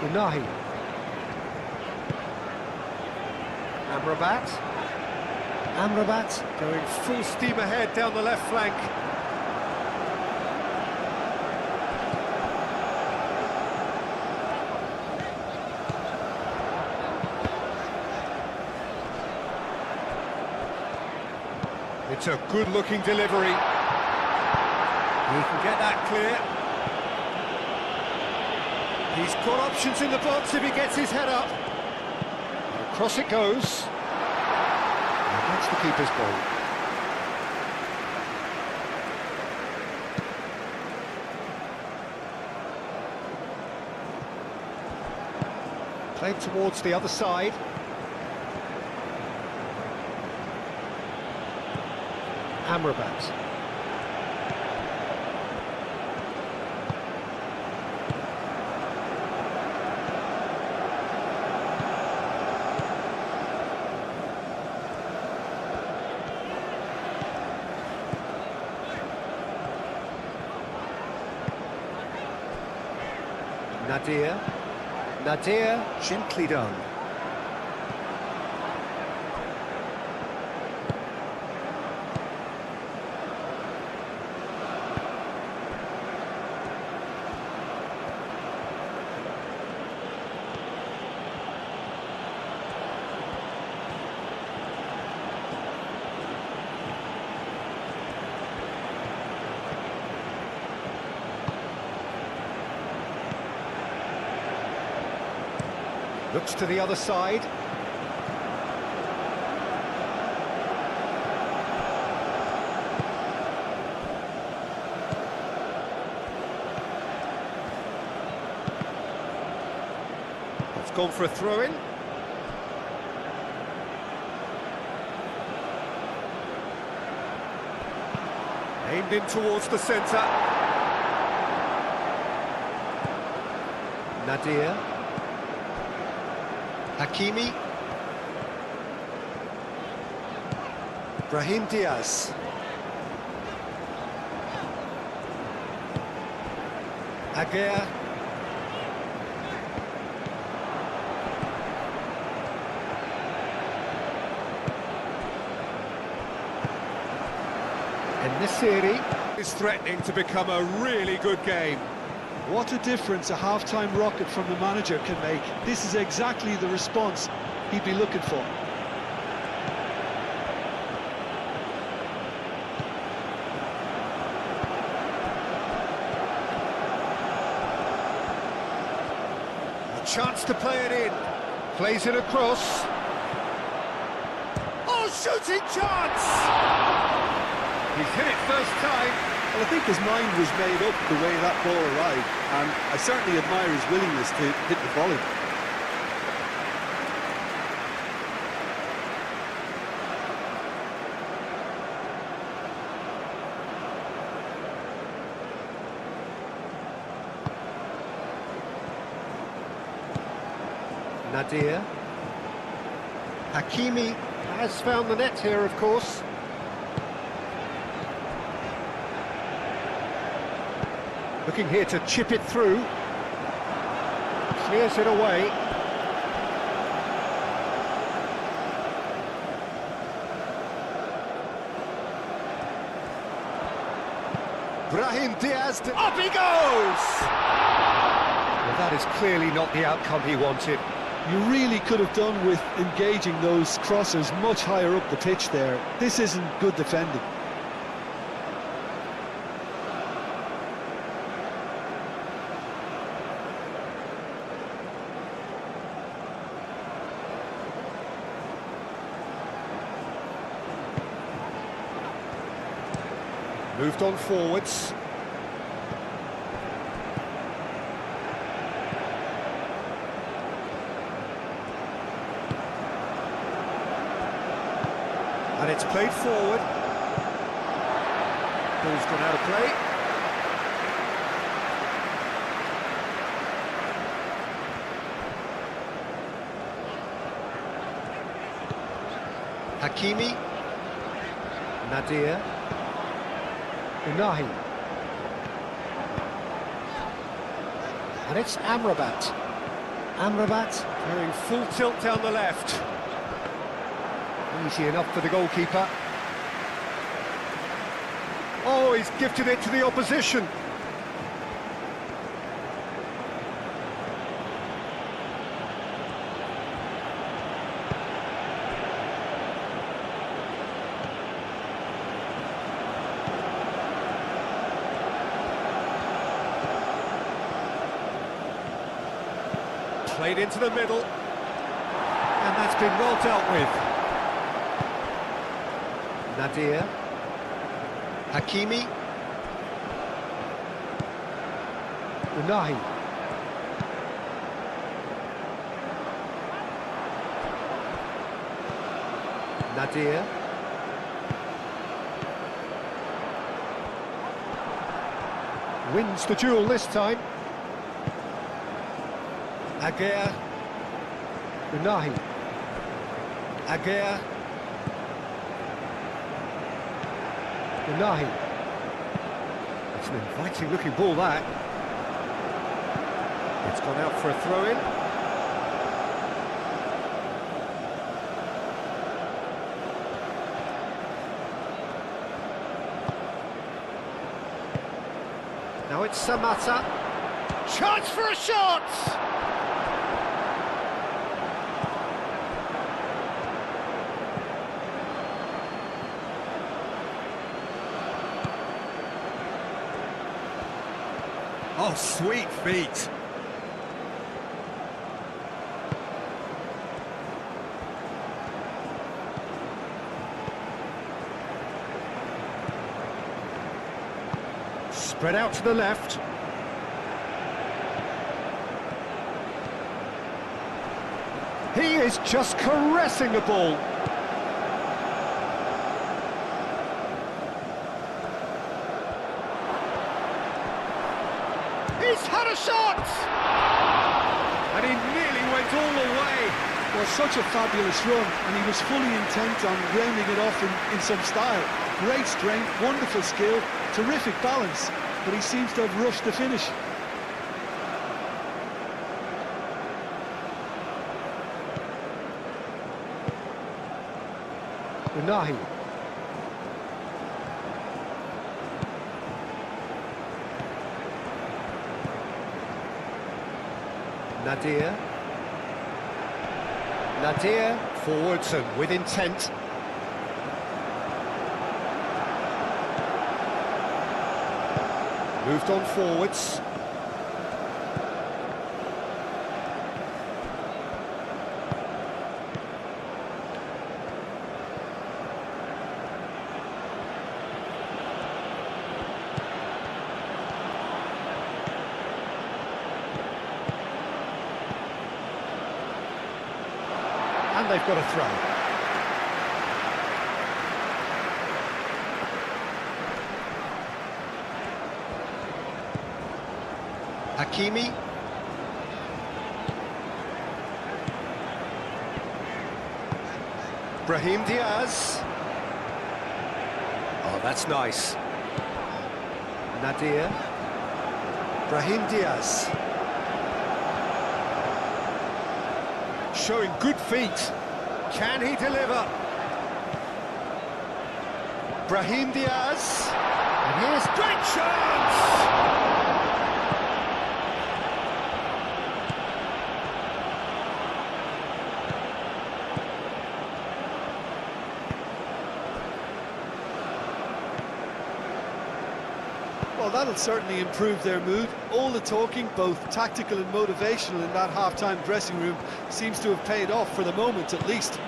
Unahi. Amrabat. Amrabat going full steam ahead down the left flank. It's a good-looking delivery. He can get that clear. He's got options in the box if he gets his head up. Across it goes. And that's the keeper's goal. Played towards the other side. Amrabat. Nadir. Nadir, gently done. Looks to the other side. It's gone for a throw-in. Aimed in towards the centre. Nadir. Hakimi. Brahim Diaz. Aguirre. And this series is threatening to become a really good game. What a difference a half-time rocket from the manager can make. This is exactly the response he'd be looking for. A chance to play it in. Plays it across. Oh, shooting chance! He's hit it first time. Well, I think his mind was made up the way that ball arrived, and I certainly admire his willingness to hit the volley. Nadir. Hakimi has found the net here, of course. Looking here to chip it through. Clears it away. Brahim Diaz, up he goes! Well, that is clearly not the outcome he wanted. You really could have done with engaging those crossers much higher up the pitch there. This isn't good defending. Moved on forwards. And it's played forward. Ball's gone out of play. Hakimi. Nadir. Unahi. And it's Amrabat. Amrabat going full tilt down the left. Easy enough for the goalkeeper. Oh, he's gifted it to the opposition. Played into the middle, and that's been well dealt with. Nadir, Hakimi, Unahi, Nadir, wins the duel this time. Aguirre, Unahi, Aguirre, Unahi. It's an inviting looking ball, that. It's gone out for a throw-in. Now it's Samata. Chance for a shot! Oh, sweet feet. Spread out to the left. He is just caressing the ball. He's had a shot! And he nearly went all the way. Well, such a fabulous run, and he was fully intent on rounding it off in some style. Great strength, wonderful skill, terrific balance, but he seems to have rushed the finish. Unahi. Nadir. Nadir forwards and with intent. Moved on forwards. And they've got a throw. Hakimi. Brahim Diaz. Oh, that's nice. Nadir. Brahim Diaz. Showing good feet. Can he deliver? Brahim Diaz. And here's great chance! Well, that'll certainly improve their mood. All the talking, both tactical and motivational, in that half-time dressing room seems to have paid off for the moment, at least.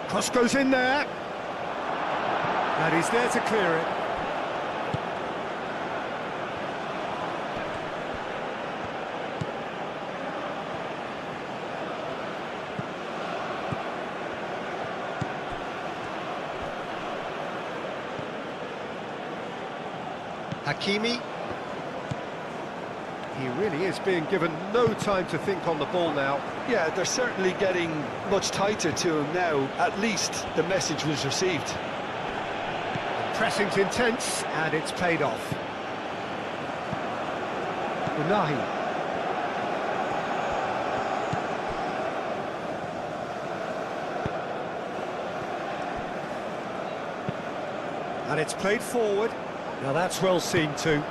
Cross goes in there. And he's there to clear it. Hakimi. He really is being given no time to think on the ball now. Yeah, they're certainly getting much tighter to him now. At least the message was received. The pressing's intense, and it's paid off. Unahi. And it's played forward. Now that's well seen too.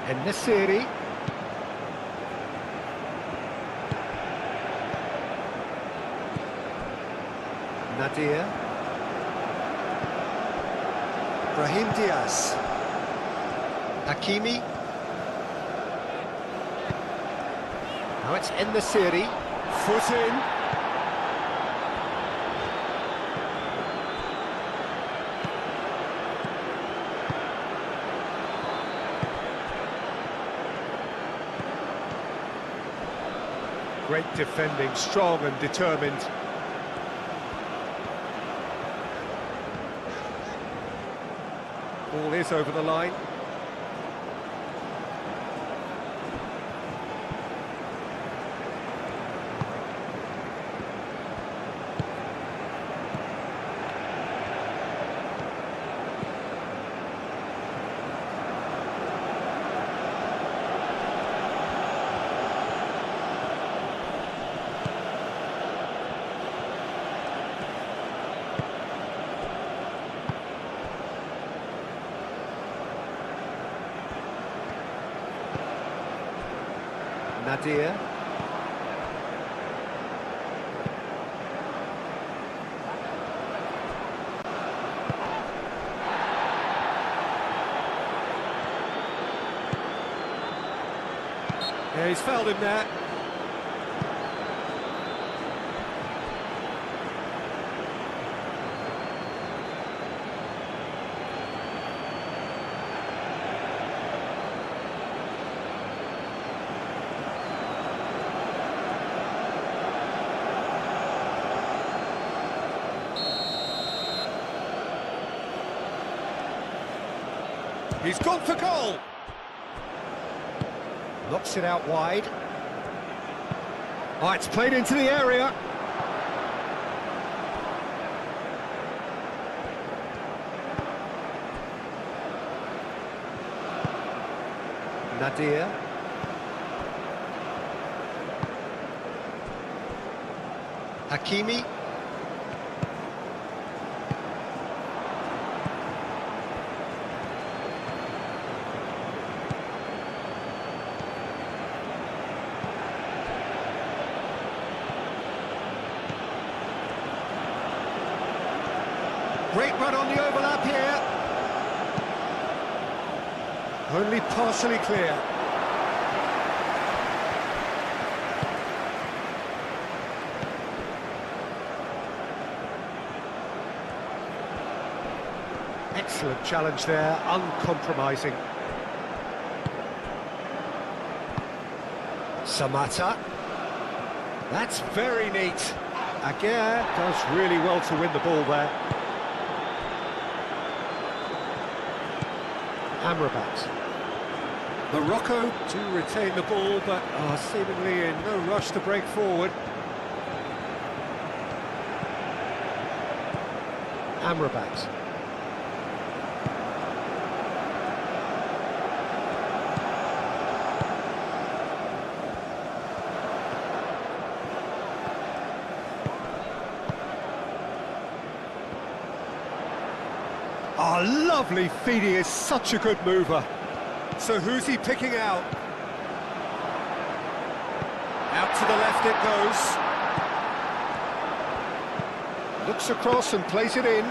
In the city. Nadir. Brahim Diaz. Hakimi. Now it's in the city. Foot in. Great defending, strong and determined. Ball is over the line. Nadir. Yeah, he's fouled him there. He's gone for goal. Knocks it out wide. Oh, it's played into the area. Nadir. Hakimi. Great run on the overlap here. Only partially clear. Excellent challenge there, uncompromising. Samata. That's very neat. Aguirre does really well to win the ball there. Amrabat. Morocco do retain the ball, but are seemingly in no rush to break forward. Amrabat. Oh, lovely feed, he is such a good mover. So who's he picking out? Out to the left it goes. Looks across and plays it in.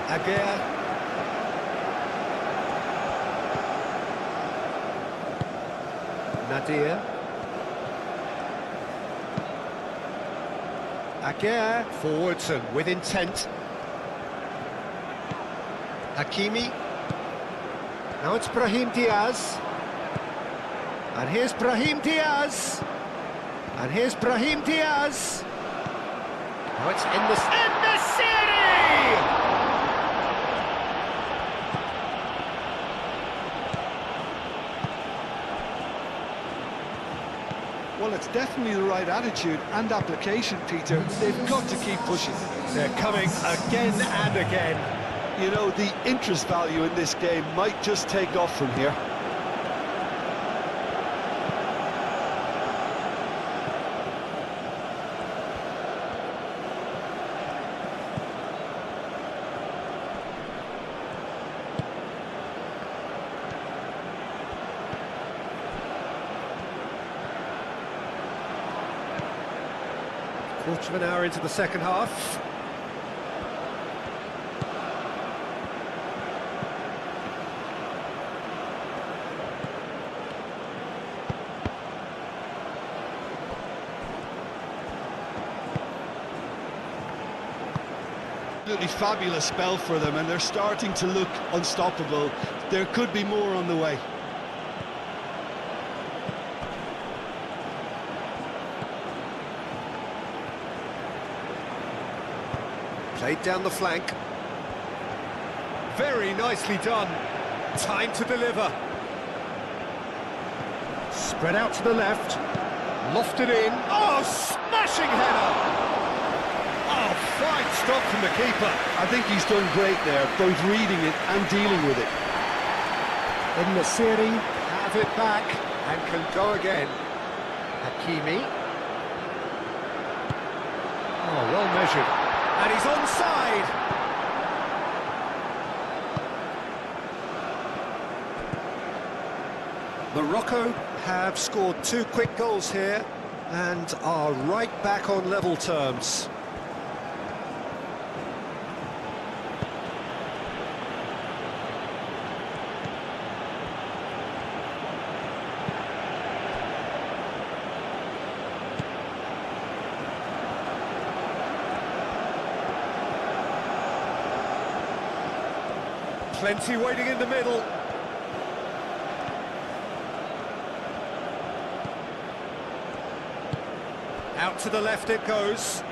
Aguirre. Nadir. Aguirre forwards and with intent. Hakimi. Now it's Brahim Diaz. And here's Brahim Diaz. And here's Brahim Diaz. Now it's in the city! Well, it's definitely the right attitude and application, Peter. They've got to keep pushing. They're coming again and again. You know, the interest value in this game might just take off from here. Quarter of an hour into the second half. Absolutely fabulous spell for them, and they're starting to look unstoppable. There could be more on the way. Played down the flank. Very nicely done. Time to deliver. Spread out to the left. Lofted in. Oh, smashing header! Oh, fine Brilliant stop from the keeper. I think he's done great there, both reading it and dealing with it. In the Siri, have it back and can go again. Hakimi. Oh, well measured. And he's onside. Morocco have scored 2 quick goals here and are right back on level terms. Plenty waiting in the middle. Out to the left it goes.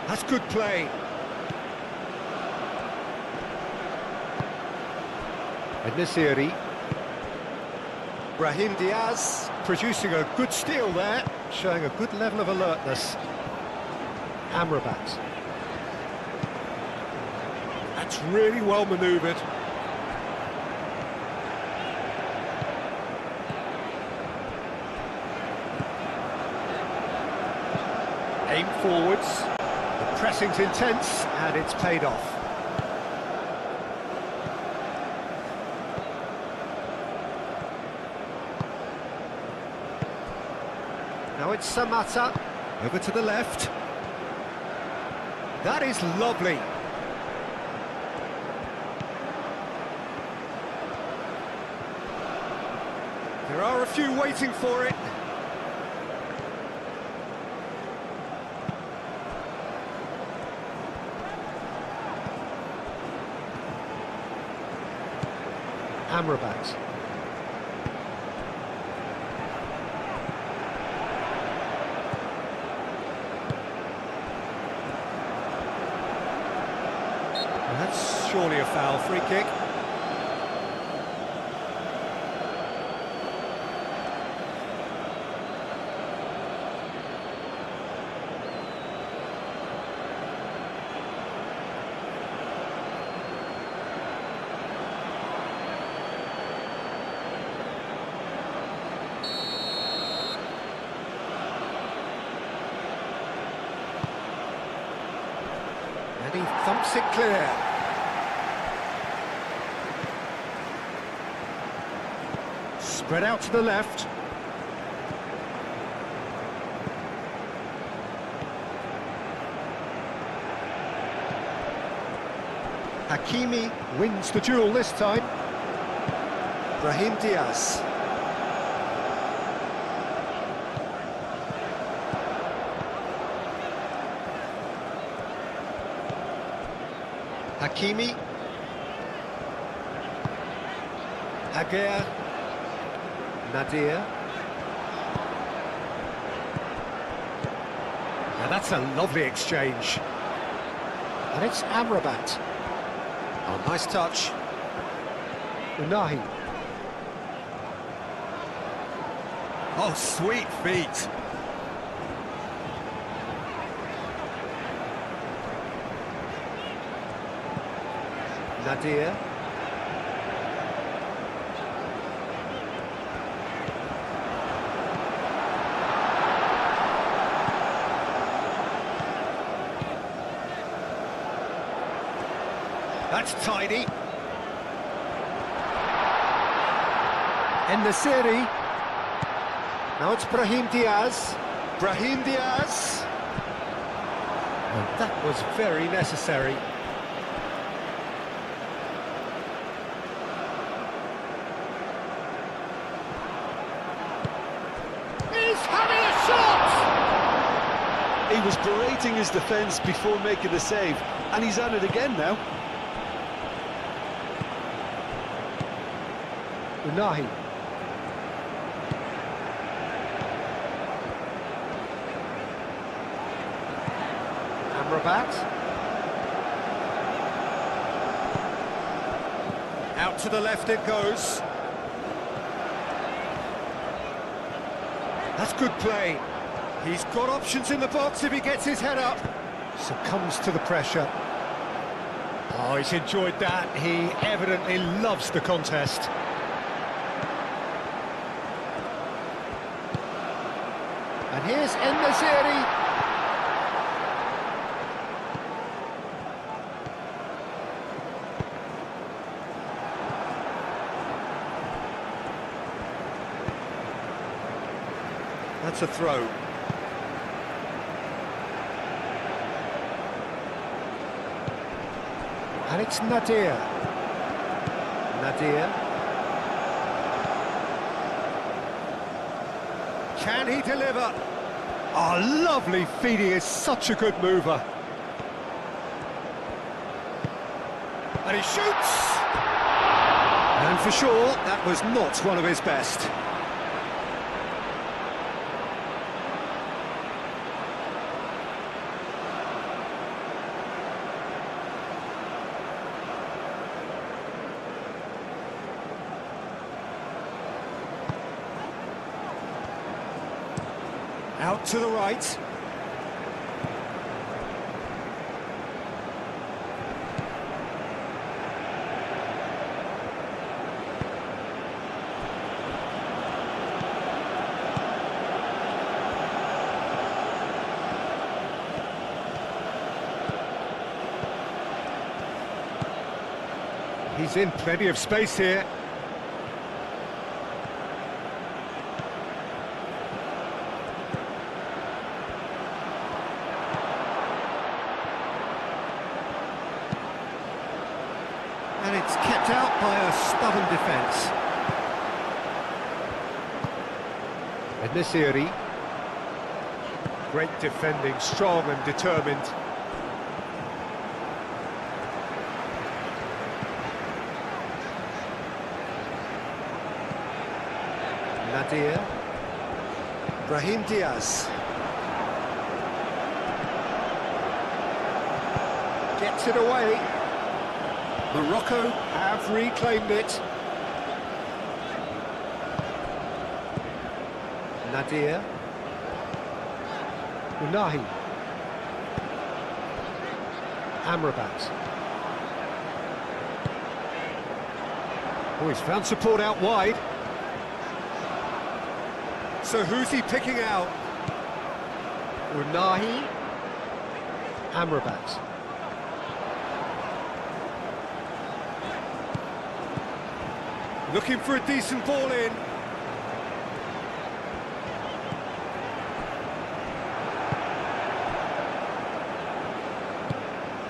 That's good play. En-Nesyri. Brahim Diaz producing a good steal there, showing a good level of alertness. Amrabat. That's really well manoeuvred. Aim forwards. The pressing's intense and it's paid off. Now it's Samata, over to the left. That is lovely. There are a few waiting for it. Amrabat. That's surely a foul, free kick. And he thumps it clear. Spread out to the left. Hakimi wins the duel this time. Brahim Diaz. Hakimi. Aguirre. Nadir. Now that's a lovely exchange. And it's Amrabat. Oh, nice touch. Unahi. Oh, sweet feet. Nadir. That's tidy. En-Nesyri. Now it's Brahim Diaz. Brahim Diaz. And that was very necessary. He's having a shot! He was berating his defence before making the save, and he's at it again now. Unahi. Amrabat. Out to the left it goes. That's good play. He's got options in the box if he gets his head up. Succumbs to the pressure. Oh, he's enjoyed that. He evidently loves the contest. And here's En-Nesyri. That's a throw. And it's Nadir. Nadir. Can he deliver? Oh, lovely feed. He is such a good mover. And he shoots! And for sure, that was not one of his best. Out to the right. He's in plenty of space here. And it's kept out by a stubborn defence. En-Nesyri. Great defending, strong and determined. Nadir. Brahim Diaz. Gets it away. Morocco have reclaimed it. Nadir. Unahi. Amrabat. Oh, he's found support out wide. So who's he picking out? Unahi. Amrabat. Looking for a decent ball in.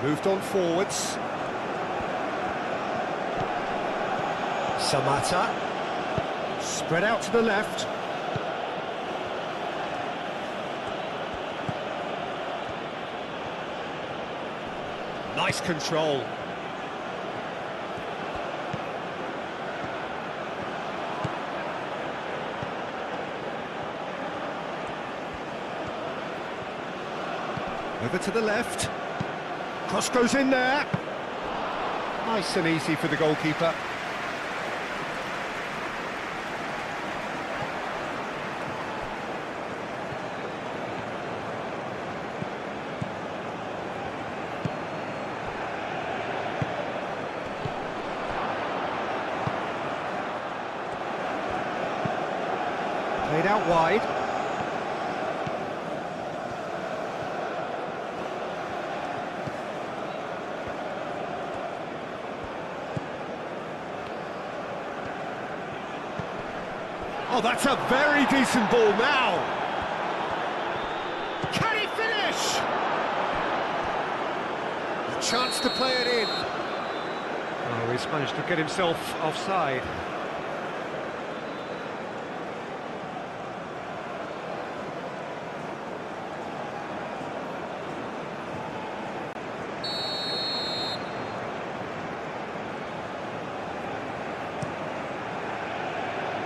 Moved on forwards. Samata. Spread out to the left. Nice control. Over to the left. Cross goes in there. Nice and easy for the goalkeeper. Played out wide. Oh, that's a very decent ball now. Can he finish? A chance to play it in. Oh, he's managed to get himself offside.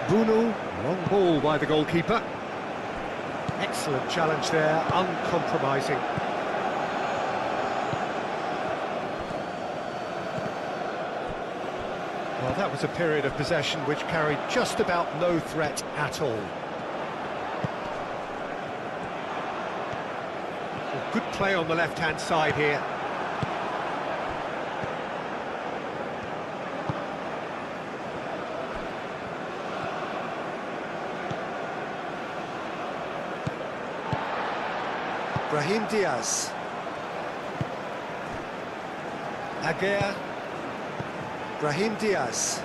Bunu, long ball by the goalkeeper. Excellent challenge there, uncompromising. Well, that was a period of possession which carried just about no threat at all. play on the left-hand side here. Brahim Diaz. Aguirre. Brahim Diaz.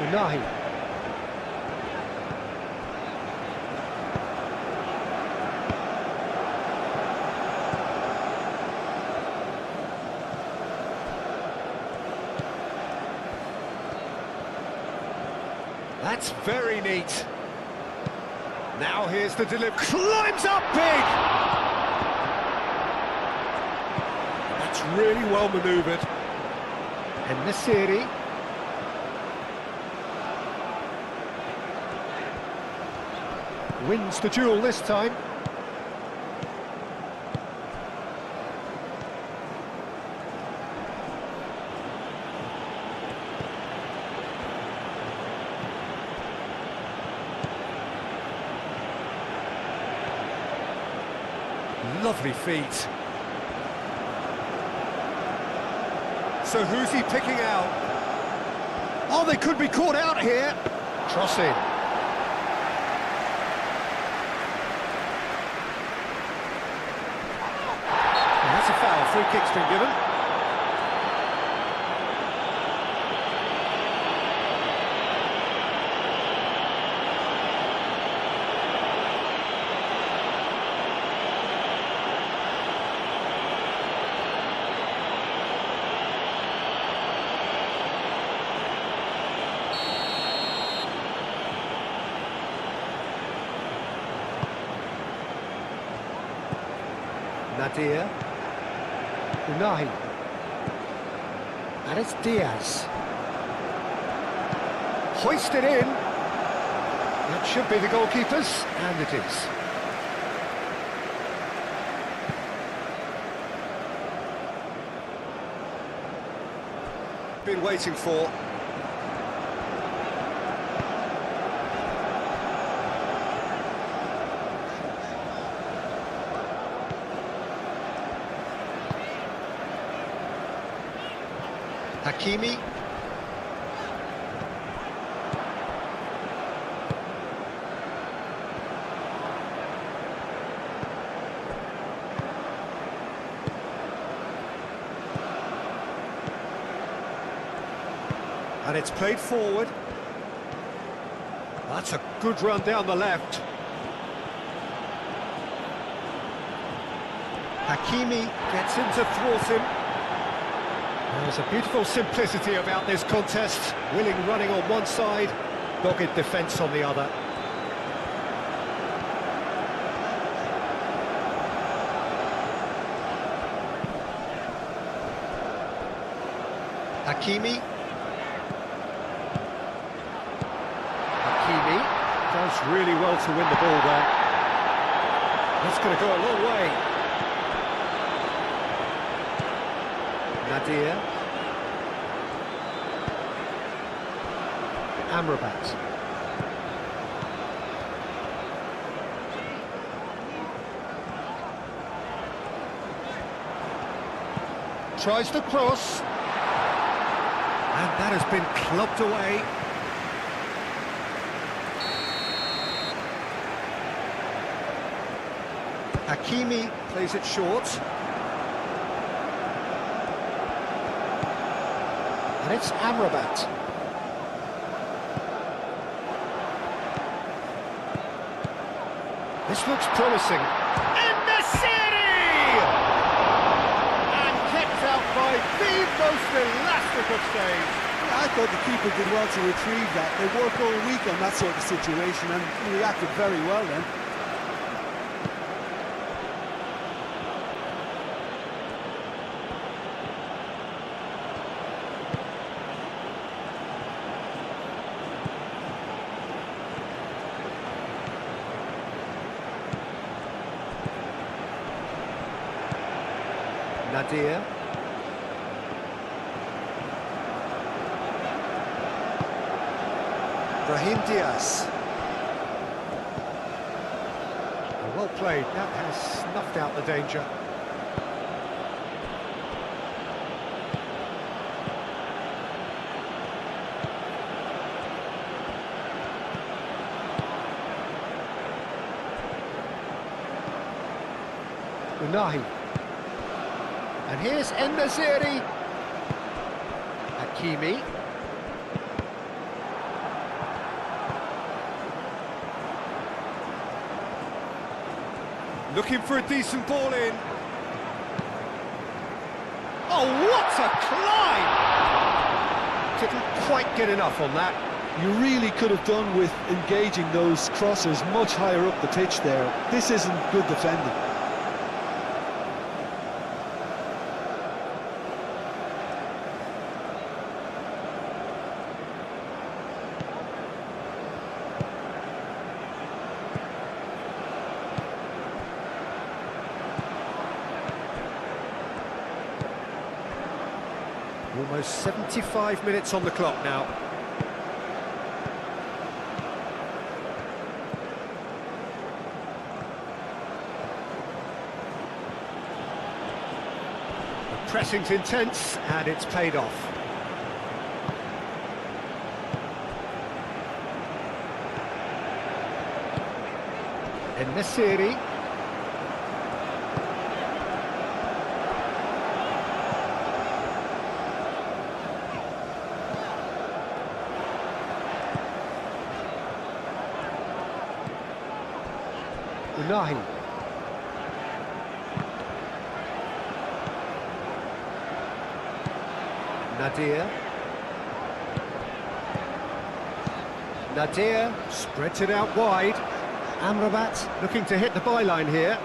Unahi. That's very neat. Now here's the delivery. Climbs up big! That's really well manoeuvred. And Nasiri. Wins the duel this time. Lovely feet. So who's he picking out? Oh, they could be caught out here. Crossing. That's a foul. Free kick's been given. Nadir. Unahi. And it's Diaz. Hoisted in. That should be the goalkeepers, and it is. Been waiting for. Hakimi. And it's played forward. That's a good run down the left. Hakimi gets in to thwart him. There's a beautiful simplicity about this contest. Willing running on one side, dogged defence on the other. Hakimi. Hakimi does really well to win the ball there. That's going to go a long way. Nadir. Amrabat. Tries the cross. And that has been clubbed away. Hakimi plays it short. And it's Amrabat. This looks promising. In the city! And kept out by the most elastic of saves. I thought the keeper did well to retrieve that. They work all week on that sort of situation and he reacted very well then. Nadir. Brahim Diaz. Well played, that has snuffed out the danger. Unahi. And here's En-Nesyri. Hakimi. Looking for a decent ball in. Oh, what a climb! Didn't quite get enough on that. You really could have done with engaging those crosses much higher up the pitch there. This isn't good defending. Almost 75 minutes on the clock now. The pressing's intense and it's paid off. En-Nesyri. Unahi. Nadir. Nadir spreads it out wide. Amrabat looking to hit the byline here.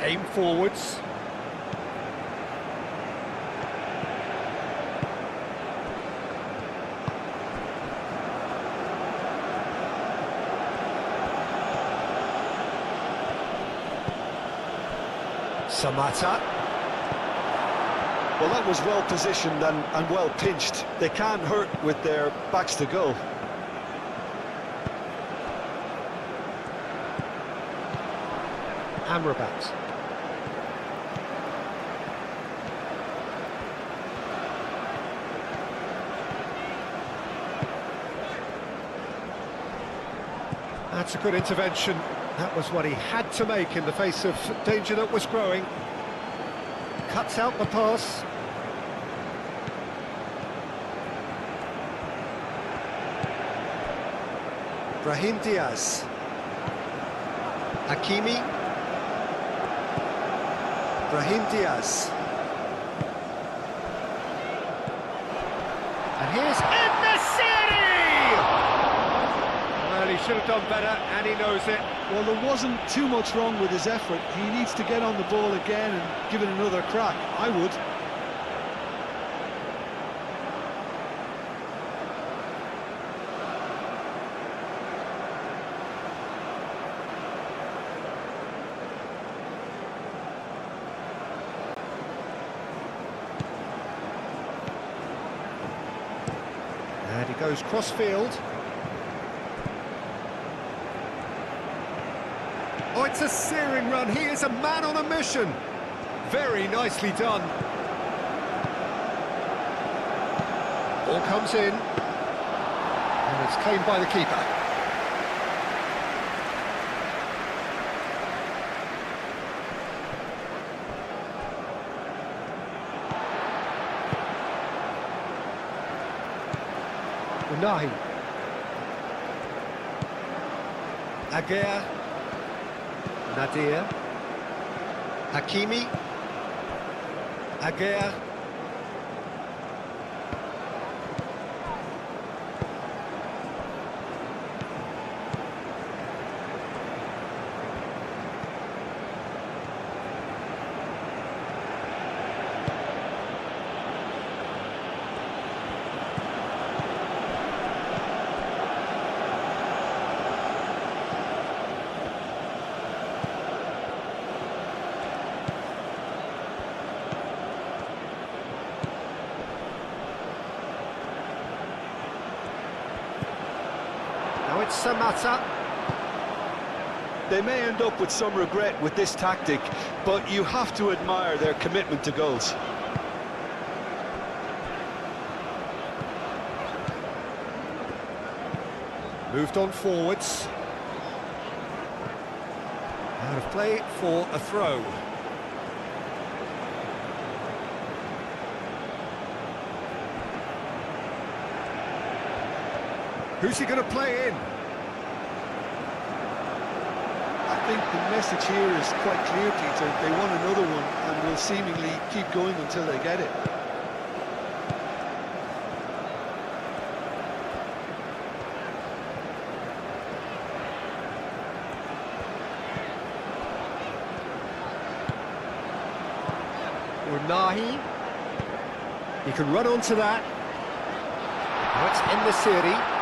Aim forwards. Samata. Well, that was well positioned and well pinched. They can't hurt with their backs to goal. Amrabat. That's a good intervention. That was what he had to make in the face of danger that was growing. Cuts out the pass. Brahim Diaz. Hakimi. Brahim Diaz. And here's En-Nesyri! Well, he should have done better, and he knows it. Well, there wasn't too much wrong with his effort. He needs to get on the ball again and give it another crack. I would. And he goes cross-field. Oh, it's a searing run. He is a man on a mission. Very nicely done. Ball comes in. And it's claimed by the keeper. Unahi. Aguirre. Nadir. Hakimi. Aguirre. it's Samata. They may end up with some regret with this tactic, but you have to admire their commitment to goals. Moved on forwards. Out of play for a throw. Who's he going to play in? I think the message here is quite clear, Peter. They want another one and will seemingly keep going until they get it. Unahi. He can run onto that. Now it's En-Nesyri.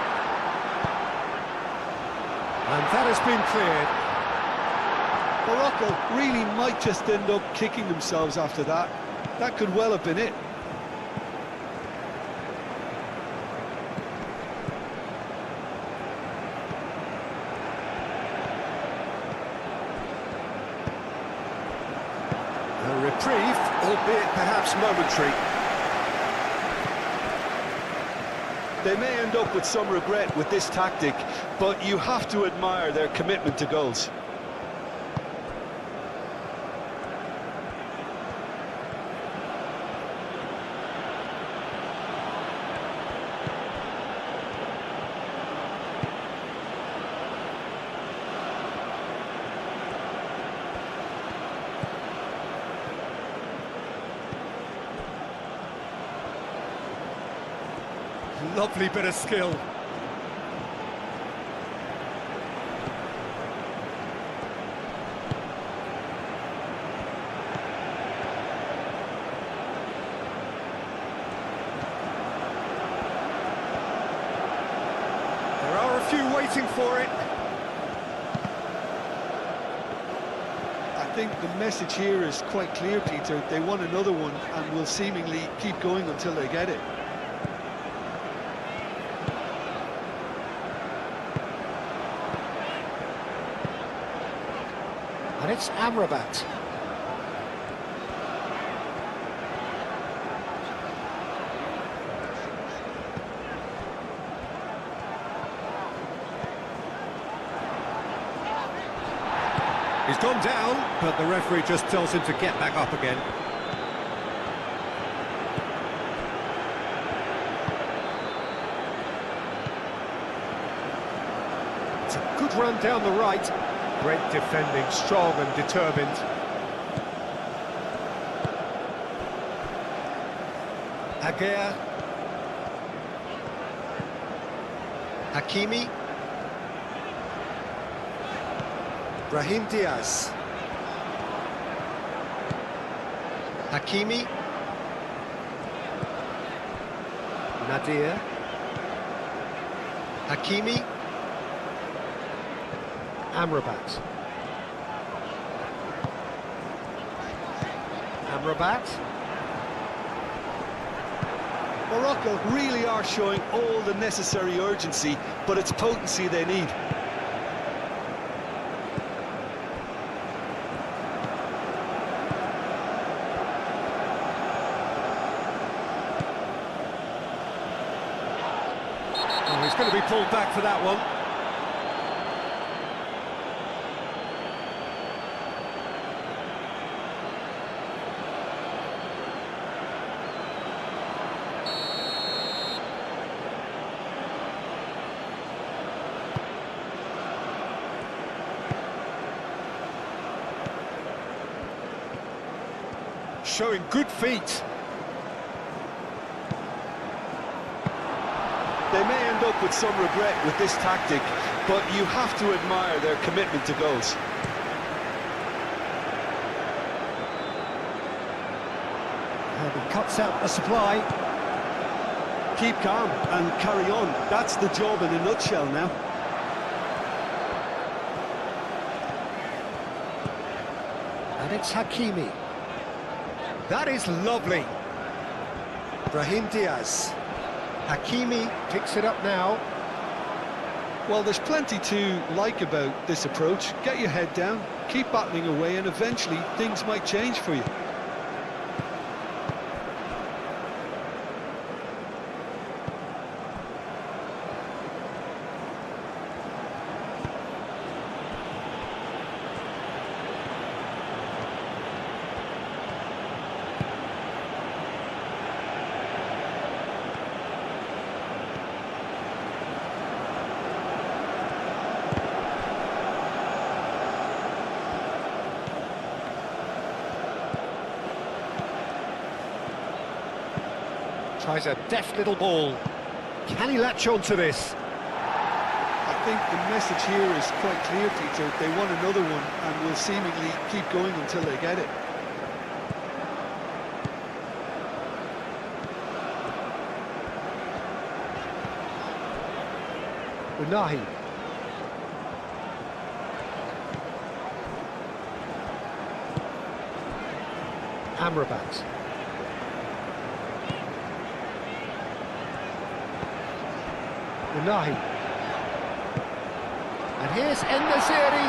And that has been cleared. Morocco really might just end up kicking themselves after that. That could well have been it. A reprieve, albeit perhaps momentary. They may end up with some regret with this tactic, but you have to admire their commitment to goals. Lovely bit of skill. There are a few waiting for it. I think the message here is quite clear, Peter. They want another one and will seemingly keep going until they get it. And it's Amrabat. He's gone down, but the referee just tells him to get back up again. It's a good run down the right. Great defending, strong and determined. Aguirre. Hakimi. Brahim Diaz. Hakimi. Nadir. Hakimi. Amrabat. Amrabat. Morocco really are showing all the necessary urgency, but it's potency they need. Oh, he's going to be pulled back for that one. Showing good feet. They may end up with some regret with this tactic, but you have to admire their commitment to goals. And he cuts out the supply. Keep calm and carry on. That's the job in a nutshell now. And it's Hakimi. That is lovely. Brahim Diaz. Hakimi picks it up now. Well, there's plenty to like about this approach. Get your head down, keep battling away, and eventually things might change for you. Tries a deft little ball. Can he latch on to this? I think the message here is quite clear, Peter. They want another one and will seemingly keep going until they get it. Unahi. Amrabat. Unahi. And here's En-Nesyri.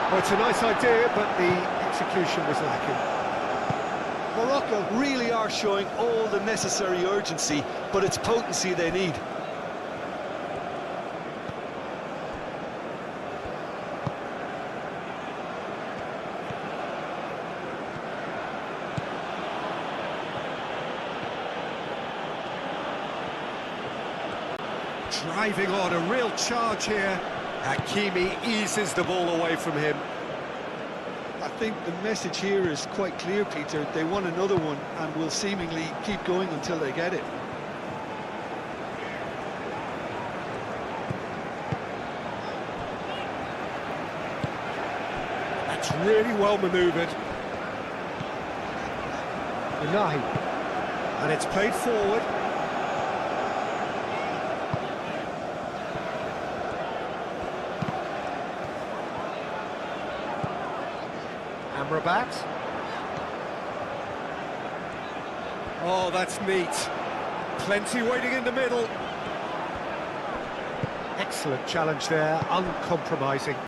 Well, it's a nice idea, but the execution was lacking. Morocco really are showing all the necessary urgency, but it's potency they need. Driving on, a real charge here. Hakimi eases the ball away from him. I think the message here is quite clear, Peter. They want another one and will seemingly keep going until they get it. That's really well manoeuvred. Unahi. And it's played forward. Amrabat. Oh, that's neat. Plenty waiting in the middle. Excellent challenge there, uncompromising.